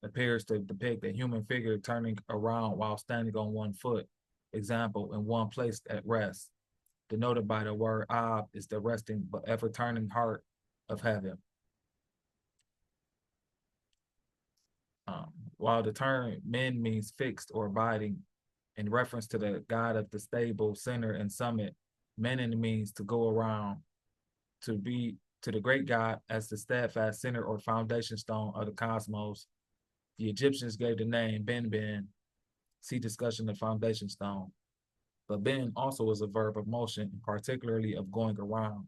appears to depict a human figure turning around while standing on one foot. Example, in one place at rest. Denoted by the word Ab is the resting but ever-turning heart of heaven. While the term men means fixed or abiding, in reference to the God of the stable center and summit, menin means to go around, to be to the great God as the steadfast center or foundation stone of the cosmos. The Egyptians gave the name Ben. See discussion of foundation stone. But Ben also is a verb of motion, particularly of going around.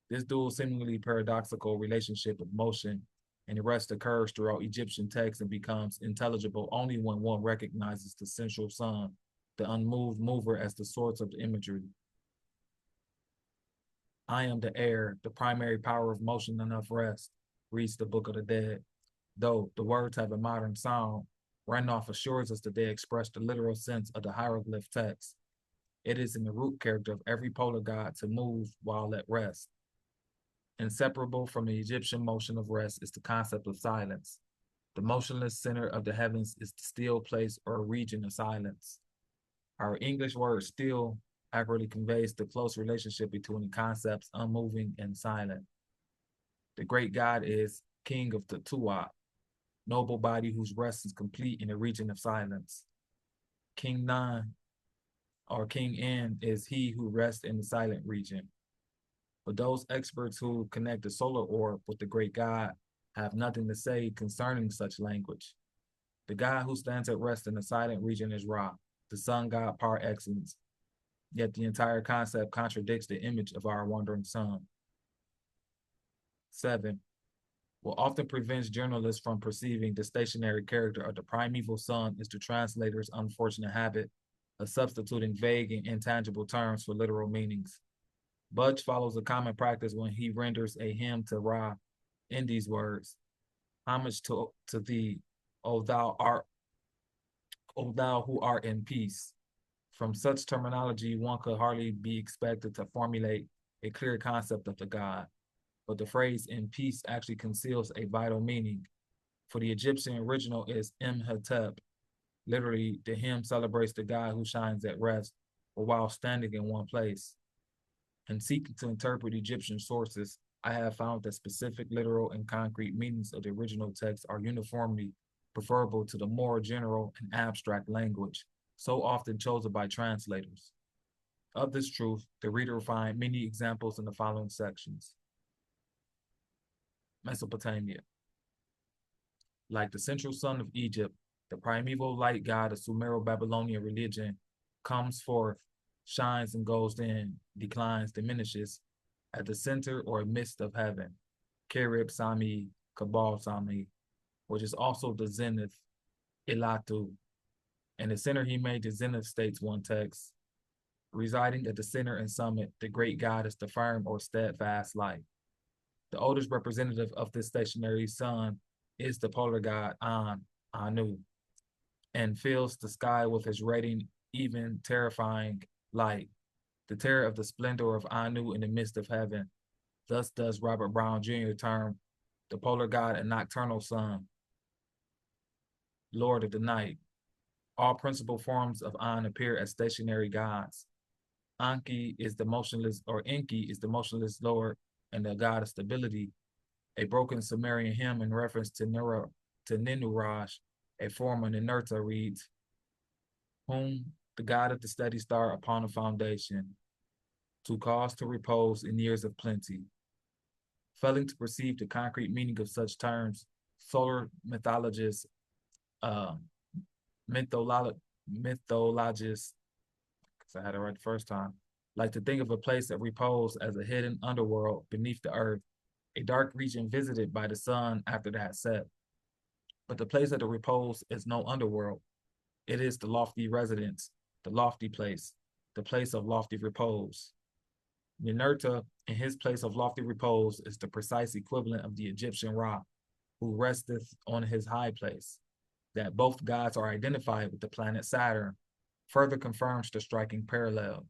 This dual, seemingly paradoxical relationship of motion and rest occurs throughout Egyptian texts and becomes intelligible only when one recognizes the central sun, the unmoved mover, as the source of the imagery. I am the air, the primary power of motion and of rest, reads the Book of the Dead. Though the words have a modern sound, Randolph assures us that they express the literal sense of the hieroglyph text. It is in the root character of every polar god to move while at rest. Inseparable from the Egyptian motion of rest is the concept of silence. The motionless center of the heavens is the still place or region of silence. Our English word still accurately conveys the close relationship between the concepts unmoving and silent. The great God is king of the Tuat, noble body whose rest is complete in the region of silence. King Nan or King N is he who rests in the silent region. But those experts who connect the solar orb with the great God have nothing to say concerning such language. The God who stands at rest in the silent region is Ra, the sun god par excellence. Yet the entire concept contradicts the image of our wandering sun. 7. What often prevents journalists from perceiving the stationary character of the primeval sun is the translator's unfortunate habit of substituting vague and intangible terms for literal meanings. Budge follows a common practice when he renders a hymn to Ra in these words: homage to thee, O thou who art in peace. From such terminology, one could hardly be expected to formulate a clear concept of the god, but the phrase in peace actually conceals a vital meaning. For the Egyptian original is Imhotep, Literally, the hymn celebrates the God who shines at rest or while standing in one place. In seeking to interpret Egyptian sources, I have found that specific literal and concrete meanings of the original text are uniformly preferable to the more general and abstract language, so often chosen by translators. Of this truth, the reader will find many examples in the following sections. Mesopotamia. Like the central sun of Egypt, the primeval light god of Sumero-Babylonian religion comes forth, shines and goes in, declines, diminishes, at the center or midst of heaven, Kerib Sami, Kabal Sami, which is also the zenith, Ilatu. In the center he made the zenith, states one text. Residing at the center and summit, the great god is the firm or steadfast light. The oldest representative of this stationary sun is the polar god Anu, and fills the sky with his radiant, even terrifying light. The terror of the splendor of Anu in the midst of heaven. Thus does Robert Brown Jr. term the polar god a nocturnal sun, lord of the night. All principal forms of An appear as stationary gods. Enki is the motionless lord and the god of stability. A broken Sumerian hymn in reference to Ninuraj, a former Ninurta, reads, whom the god of the steady star upon a foundation, to cause to repose in years of plenty. Failing to perceive the concrete meaning of such terms, solar mythologists, mythologists, because I had it right the first time, like to think of a place of repose as a hidden underworld beneath the earth, a dark region visited by the sun after it had set. But the place of the repose is no underworld. It is the lofty residence, the lofty place, the place of lofty repose. Ninurta, in his place of lofty repose, is the precise equivalent of the Egyptian Ra, who resteth on his high place. That both gods are identified with the planet Saturn further confirms the striking parallel.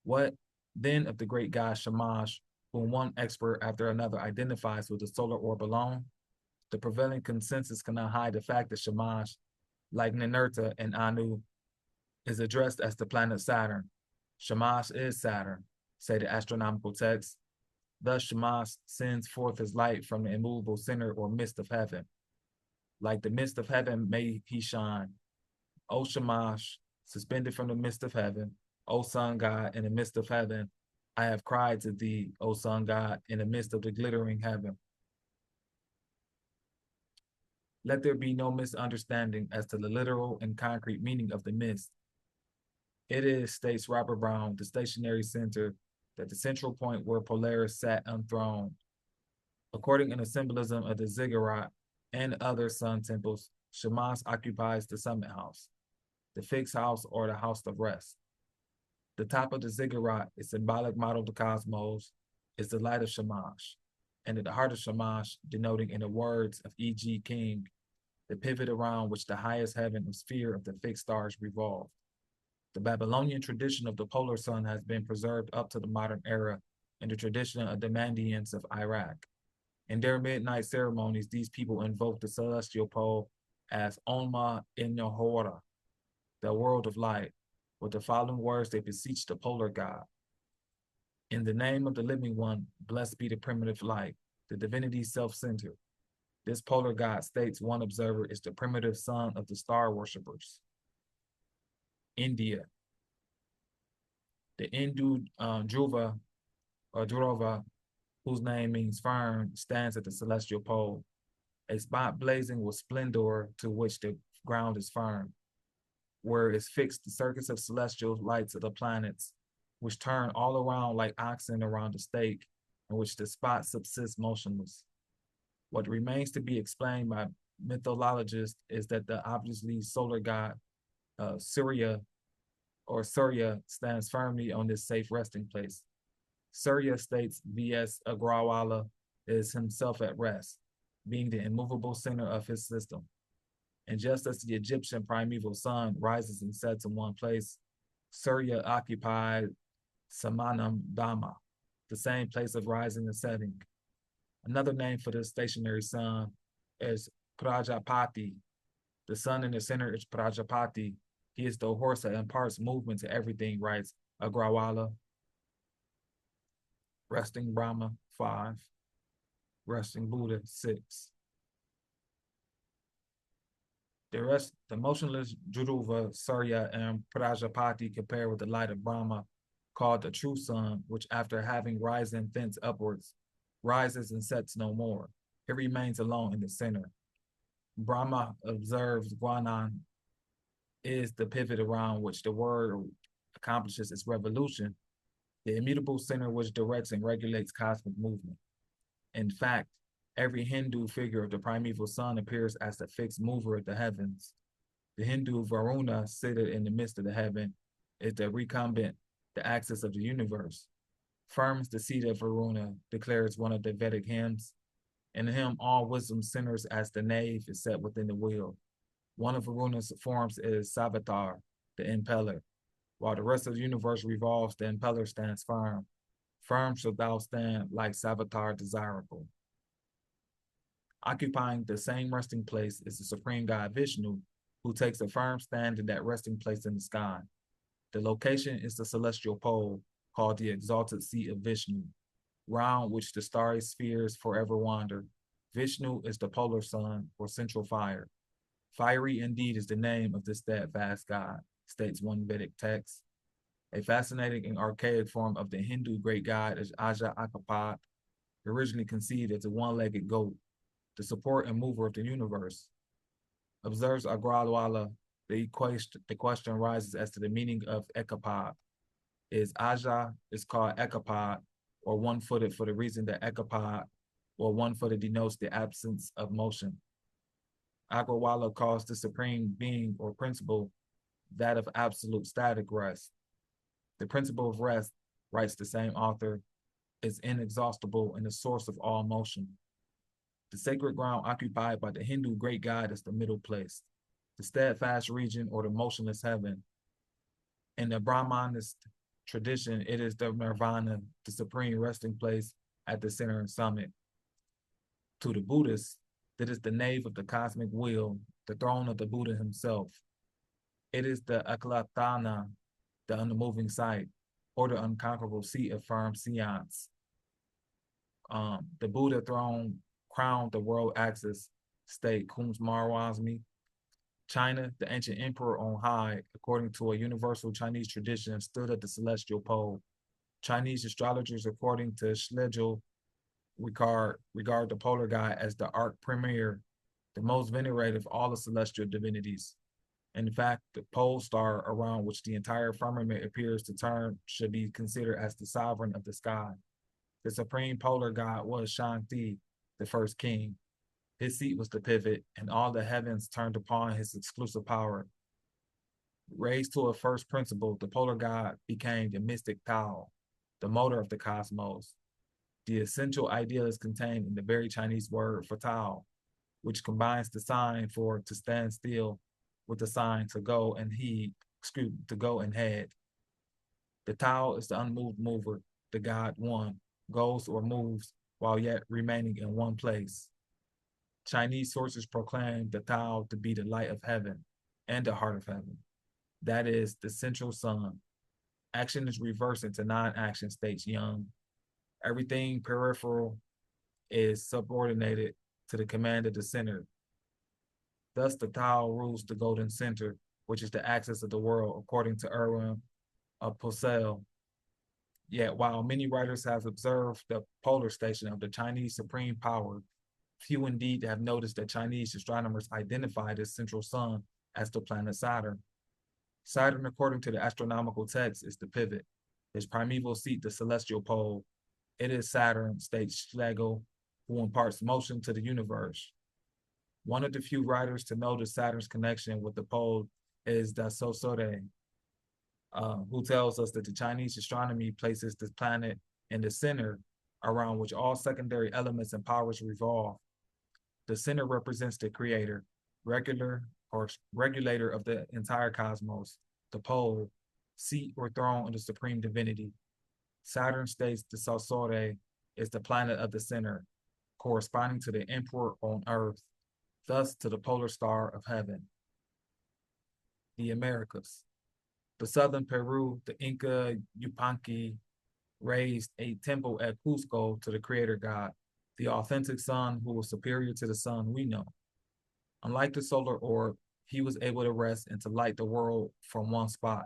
What then of the great god Shamash, whom one expert after another identifies with the solar orb alone? The prevailing consensus cannot hide the fact that Shamash, like Ninurta and Anu, is addressed as the planet Saturn. Shamash is Saturn, say the astronomical texts. Thus Shamash sends forth his light from the immovable center or midst of heaven. Like the midst of heaven may he shine. O Shamash, suspended from the midst of heaven, O sun god, in the midst of heaven, I have cried to thee, O sun god, in the midst of the glittering heaven. Let there be no misunderstanding as to the literal and concrete meaning of the mist. It is, states Robert Brown, the stationary center, that the central point where Polaris sat enthroned. According to the symbolism of the ziggurat and other sun temples, Shamash occupies the summit house, the fixed house or the house of rest. The top of the ziggurat, a symbolic model of the cosmos, is the light of Shamash, and at the heart of Shamash, denoting in the words of E.G. King, the pivot around which the highest heaven or sphere of the fixed stars revolved. The Babylonian tradition of the polar sun has been preserved up to the modern era in the tradition of the Mandeans of Iraq. In their midnight ceremonies, these people invoke the celestial pole as Onma Inyohora, the world of light. With the following words, they beseech the polar god. In the name of the living one, blessed be the primitive light, the divinity self-centered. This polar god, states one observer, is the primitive son of the star worshippers. India. The Hindu Dhruva, or Dhruva, whose name means firm, stands at the celestial pole, a spot blazing with splendor to which the ground is firm, where is fixed the circuits of celestial lights of the planets, which turn all around like oxen around a stake, in which the spot subsists motionless. What remains to be explained by mythologists is that the obviously solar god Surya stands firmly on this safe resting place. Surya, states V.S. Agrawala, is himself at rest, being the immovable center of his system. And just as the Egyptian primeval sun rises and sets in one place, Surya occupied Samanam Dhamma, the same place of rising and setting. Another name for this stationary sun is Prajapati, The sun in the center is Prajapati. He is the horse that imparts movement to everything, writes Agrawala. Resting Brahma, 5. Resting Buddha, 6. The motionless Dhruva, Surya, and Prajapati compare with the light of Brahma, called the true sun, which after having risen thence upwards, rises and sets no more. It remains alone in the center. Brahma observes Gwanan is the pivot around which the word accomplishes its revolution, the immutable center which directs and regulates cosmic movement. In fact, every Hindu figure of the primeval sun appears as the fixed mover of the heavens. The Hindu Varuna, seated in the midst of the heaven, is the recumbent, the axis of the universe. Firms the seat of Varuna, declares one of the Vedic hymns. In him, all wisdom centers as the nave is set within the wheel. One of Varuna's forms is Savitar, the impeller. While the rest of the universe revolves, the impeller stands firm. Firm shalt thou stand like Savitar desirable. Occupying the same resting place is the supreme god Vishnu, who takes a firm stand in that resting place in the sky. The location is the celestial pole, called the exalted seat of Vishnu, round which the starry spheres forever wander. Vishnu is the polar sun, or central fire. Fiery indeed is the name of this steadfast god, states one Vedic text. A fascinating and archaic form of the Hindu great god is Aja Akapad, originally conceived as a one-legged goat, the support and mover of the universe. Observes Agrawala, the question rises as to the meaning of Ekapad. Is Aja is called Ekapad, or one-footed, for the reason that Ekapad, or one-footed, denotes the absence of motion. Agrawala calls the supreme being or principle that of absolute static rest. The principle of rest, writes the same author, is inexhaustible and the source of all motion. The sacred ground occupied by the Hindu great god is the middle place, the steadfast region or the motionless heaven. In the Brahmanist tradition, it is the nirvana, the supreme resting place at the center and summit. To the Buddhists, that is the nave of the cosmic wheel, the throne of the Buddha himself. It is the Aklatana, the unmoving sight, or the unconquerable seat of firm seance. The Buddha throne crowned the world axis, state Kumsmarwazmi. China, the ancient emperor on high, according to a universal Chinese tradition, stood at the celestial pole. Chinese astrologers, according to Schlegel, regard the polar god as the arch premier, the most venerated of all the celestial divinities. In fact, the pole star around which the entire firmament appears to turn should be considered as the sovereign of the sky. The supreme polar god was Shangti, the first king. His seat was the pivot, and all the heavens turned upon his exclusive power. Raised to a first principle, the polar god became the mystic Tao, the motor of the cosmos. The essential idea is contained in the very Chinese word for Tao, which combines the sign for to stand still with the sign to go and head. The Tao is the unmoved mover, the God one, goes or moves while yet remaining in one place. Chinese sources proclaim the Tao to be the light of heaven and the heart of heaven. That is the central sun. Action is reversed into non-action, states Young. Everything peripheral is subordinated to the command of the center. Thus, the Tao rules the golden center, which is the axis of the world, according to Erwin of Purcell. Yet, while many writers have observed the polar station of the Chinese supreme power, few indeed have noticed that Chinese astronomers identify this central sun as the planet Saturn. Saturn, according to the astronomical text, is the pivot, his primeval seat, the celestial pole. It is Saturn, states Schlegel, who imparts motion to the universe. One of the few writers to notice Saturn's connection with the pole is Dasosore, who tells us that the Chinese astronomy places this planet in the center around which all secondary elements and powers revolve. The center represents the creator, regulator of the entire cosmos, the pole, seat or throne of the supreme divinity. Saturn, states the Saussure, is the planet of the center, corresponding to the emperor on earth, thus to the polar star of heaven. the Americas. The southern Peru, the Inca Yupanqui raised a temple at Cusco to the creator god, the authentic sun who was superior to the sun we know. Unlike the solar orb, he was able to rest and to light the world from one spot.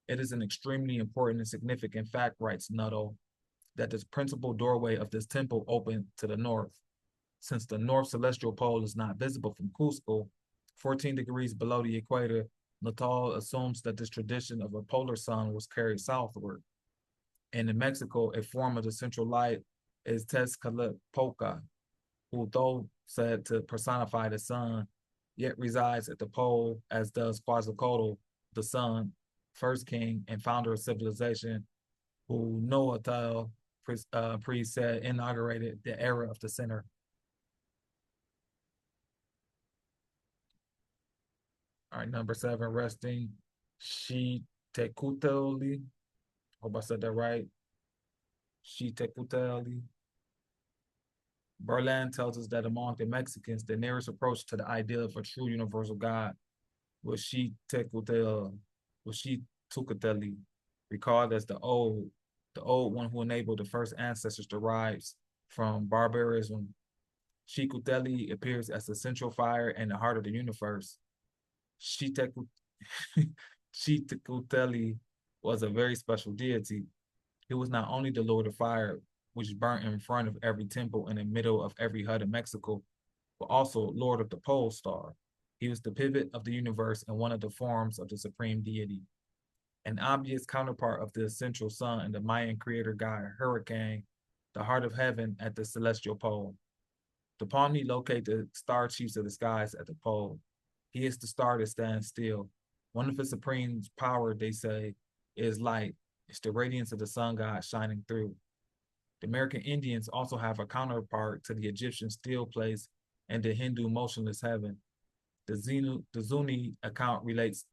It is an extremely important and significant fact, writes Nuttall, that the principal doorway of this temple opened to the north. Since the north celestial pole is not visible from Cusco, 14 degrees below the equator, Nuttall assumes that this tradition of a polar sun was carried southward. And in Mexico, a form of the central light is Tezcatlipoca, who, though said to personify the sun, yet resides at the pole, as does Quetzalcoatl, the sun, first king and founder of civilization, who Noatal priest said inaugurated the era of the center. All right, number 7, resting Xitekutli. Hope I said that right. Xitekutli. Berlin tells us that among the Mexicans, the nearest approach to the idea of a true universal God was Xitekutli, recalled as the old one who enabled the first ancestors to rise from barbarism. Xitekutli appears as the central fire and the heart of the universe. Xitekutli was a very special deity. He was not only the Lord of Fire, which burnt in front of every temple in the middle of every hut in Mexico, but also Lord of the Pole Star. He was the pivot of the universe and one of the forms of the supreme deity. An obvious counterpart of the essential sun and the Mayan creator god Hurricane, the heart of heaven at the celestial pole. The Pawnee locate the star chiefs of the skies at the pole. He is the star that stands still. One of his supreme power, they say, is light. It's the radiance of the sun god shining through. The American Indians also have a counterpart to the Egyptian still place and the Hindu motionless heaven. The Zuni account relates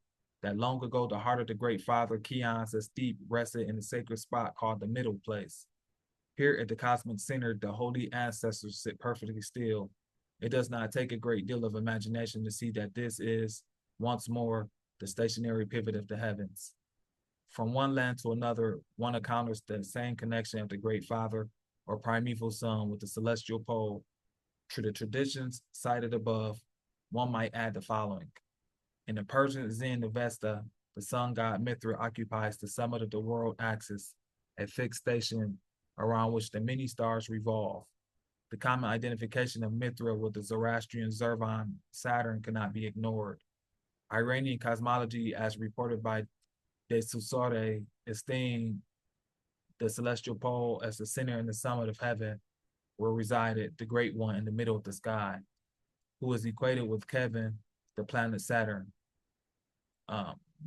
that long ago the heart of the great father Keon says deep rested in a sacred spot called the middle place. Here at the cosmic center, the holy ancestors sit perfectly still. It does not take a great deal of imagination to see that this is, once more, the stationary pivot of the heavens. From one land to another, one encounters the same connection of the great father or primeval sun with the celestial pole. To the traditions cited above, one might add the following. In the Persian Zen Avesta, the sun god Mithra occupies the summit of the world axis, a fixed station around which the many stars revolve. The common identification of Mithra with the Zoroastrian Zervan Saturn cannot be ignored. Iranian cosmology, as reported by De Saussure, esteemed the celestial pole as the center and the summit of heaven, where resided the great one in the middle of the sky, who is equated with Kevin, the planet Saturn.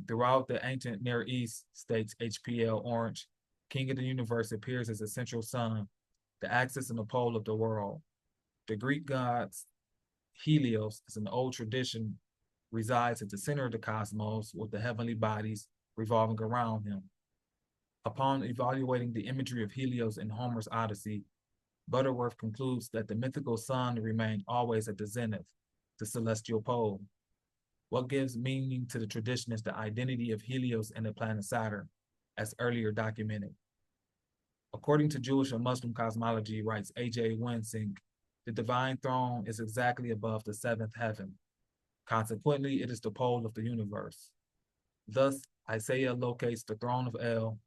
Throughout the ancient Near East, states HPL Orange, King of the Universe appears as a central sun, the axis and the pole of the world. The Greek gods Helios, as an old tradition, resides at the center of the cosmos with the heavenly bodies revolving around him. Upon evaluating the imagery of Helios in Homer's Odyssey, Butterworth concludes that the mythical sun remained always at the zenith, the celestial pole. What gives meaning to the tradition is the identity of Helios and the planet Saturn, as earlier documented. According to Jewish and Muslim cosmology, writes A.J. Wensink, the divine throne is exactly above the seventh heaven. Consequently, it is the pole of the universe. Thus, Isaiah locates the throne of El,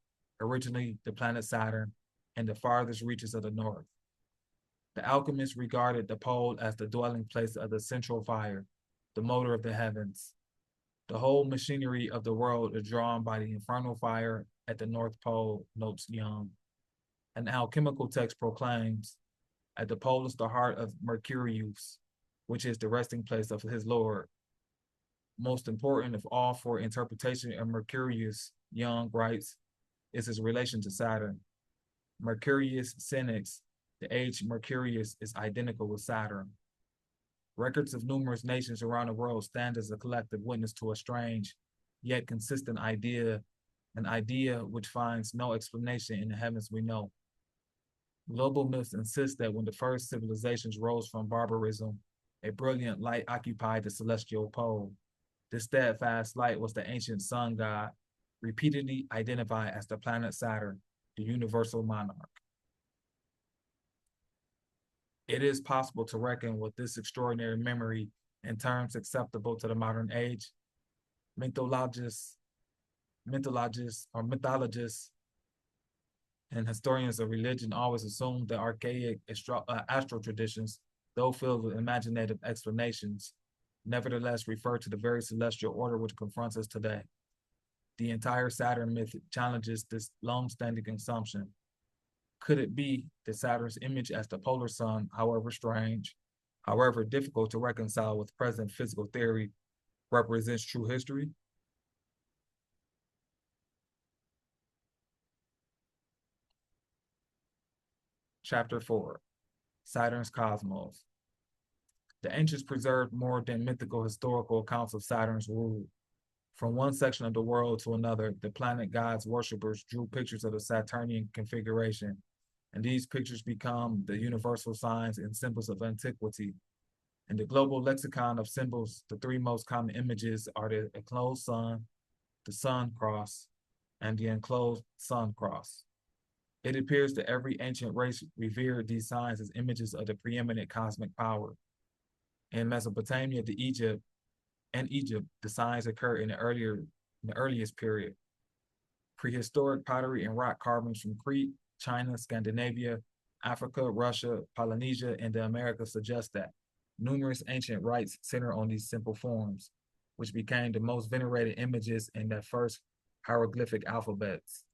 originally the planet Saturn, in the farthest reaches of the north. The alchemists regarded the pole as the dwelling place of the central fire, the motor of the heavens. The whole machinery of the world is drawn by the infernal fire at the North Pole, notes Young. An alchemical text proclaims, at the pole is the heart of Mercurius, which is the resting place of his Lord. Most important of all for interpretation of Mercurius, Young writes, is his relation to Saturn. Mercurius Senex, the age Mercurius is identical with Saturn. Records of numerous nations around the world stand as a collective witness to a strange, yet consistent idea, an idea which finds no explanation in the heavens we know. Global myths insist that when the first civilizations rose from barbarism, a brilliant light occupied the celestial pole. This steadfast light was the ancient sun god, repeatedly identified as the planet Saturn, the universal monarch. It is possible to reckon with this extraordinary memory in terms acceptable to the modern age. Mythologists and historians of religion always assume that archaic astral traditions, though filled with imaginative explanations, nevertheless refer to the very celestial order which confronts us today. The entire Saturn myth challenges this long-standing assumption. Could it be that Saturn's image as the polar sun, however strange, however difficult to reconcile with present physical theory, represents true history? Chapter 4, Saturn's Cosmos. The ancients preserved more than mythical historical accounts of Saturn's rule. From one section of the world to another, the planet god's worshippers drew pictures of the Saturnian configuration, and these pictures become the universal signs and symbols of antiquity. In the global lexicon of symbols, the three most common images are the enclosed sun, the sun cross, and the enclosed sun cross. It appears that every ancient race revered these signs as images of the preeminent cosmic power. In Mesopotamia, Egypt, the signs occur in the earliest period. Prehistoric pottery and rock carvings from Crete, China, Scandinavia, Africa, Russia, Polynesia, and the Americas suggest that numerous ancient rites center on these simple forms, which became the most venerated images in their first hieroglyphic alphabets.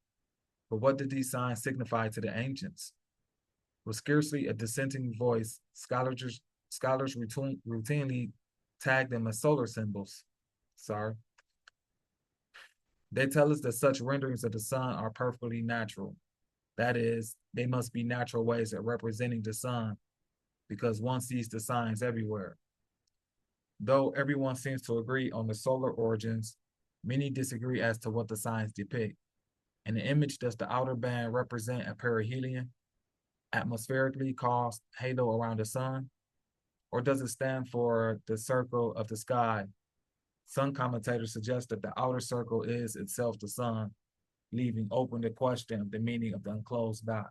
But what did these signs signify to the ancients? With scarcely a dissenting voice, scholars routinely tag them as solar symbols. Sorry. They tell us that such renderings of the sun are perfectly natural. That is, they must be natural ways of representing the sun, because one sees the signs everywhere. Though everyone seems to agree on the solar origins, many disagree as to what the signs depict. In the image, does the outer band represent a perihelion, atmospherically caused halo around the sun? Or does it stand for the circle of the sky? Some commentators suggest that the outer circle is itself the sun, leaving open the question of the meaning of the enclosed dot.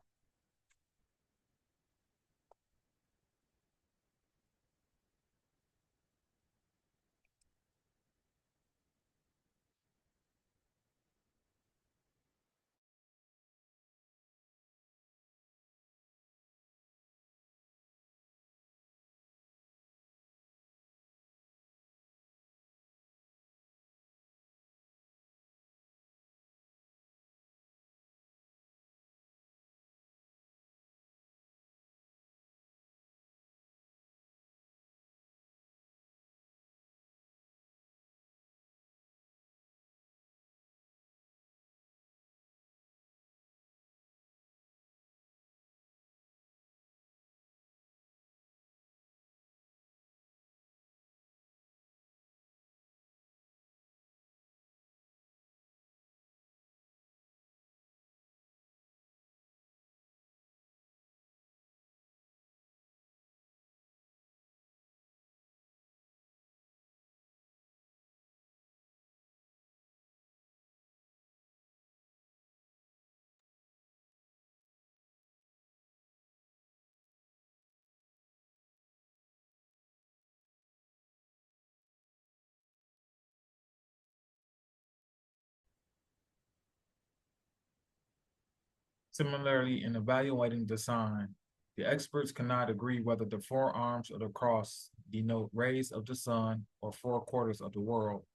Similarly, in evaluating the sign, the experts cannot agree whether the four arms of the cross denote rays of the sun or four quarters of the world.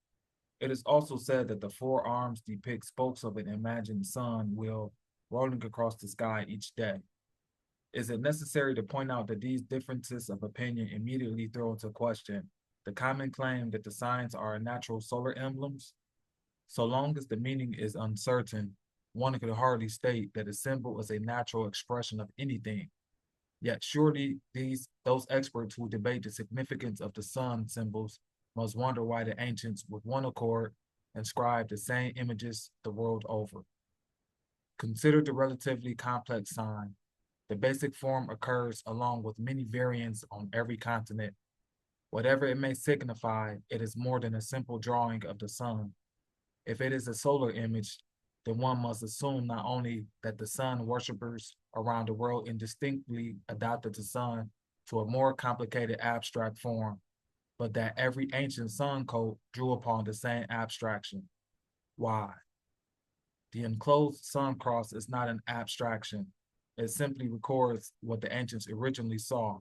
It is also said that the four arms depict spokes of an imagined sun wheel rolling across the sky each day. Is it necessary to point out that these differences of opinion immediately throw into question the common claim that the signs are natural solar emblems? So long as the meaning is uncertain, one could hardly state that a symbol is a natural expression of anything. Yet surely those experts who debate the significance of the sun symbols must wonder why the ancients, with one accord, inscribed the same images the world over. Consider the relatively complex sign. The basic form occurs along with many variants on every continent. Whatever it may signify, it is more than a simple drawing of the sun. If it is a solar image, then one must assume not only that the sun worshippers around the world indistinctly adopted the sun to a more complicated abstract form, but that every ancient sun cult drew upon the same abstraction. Why? The enclosed sun cross is not an abstraction. It simply records what the ancients originally saw.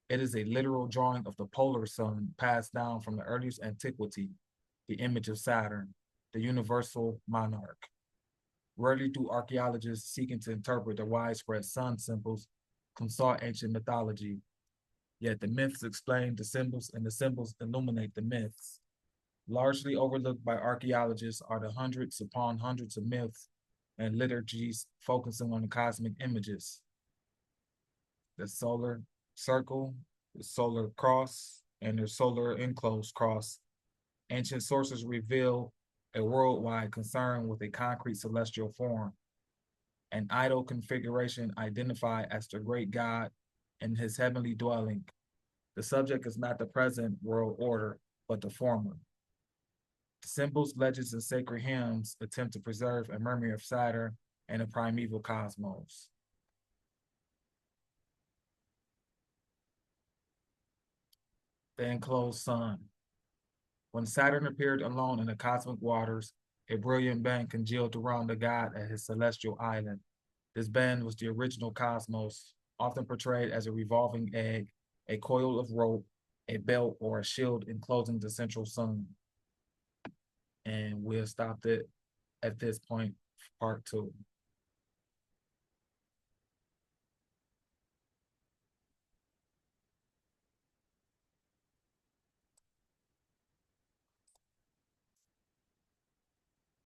It is a literal drawing of the polar sun passed down from the earliest antiquity, the image of Saturn, the universal monarch. Rarely do archaeologists seeking to interpret the widespread sun symbols consult ancient mythology, yet the myths explain the symbols and the symbols illuminate the myths. Largely overlooked by archaeologists are the hundreds upon hundreds of myths and liturgies focusing on the cosmic images, the solar circle, the solar cross, and the solar enclosed cross. Ancient sources reveal a worldwide concern with a concrete celestial form, an idol configuration identified as the great God in his heavenly dwelling. The subject is not the present world order, but the former. The symbols, legends, and sacred hymns attempt to preserve a memory of Saturn and a primeval cosmos. The enclosed sun. When Saturn appeared alone in the cosmic waters, a brilliant band congealed around the god at his celestial island. This band was the original cosmos, often portrayed as a revolving egg, a coil of rope, a belt, or a shield enclosing the central sun. And we'll stop it at this point, part 2.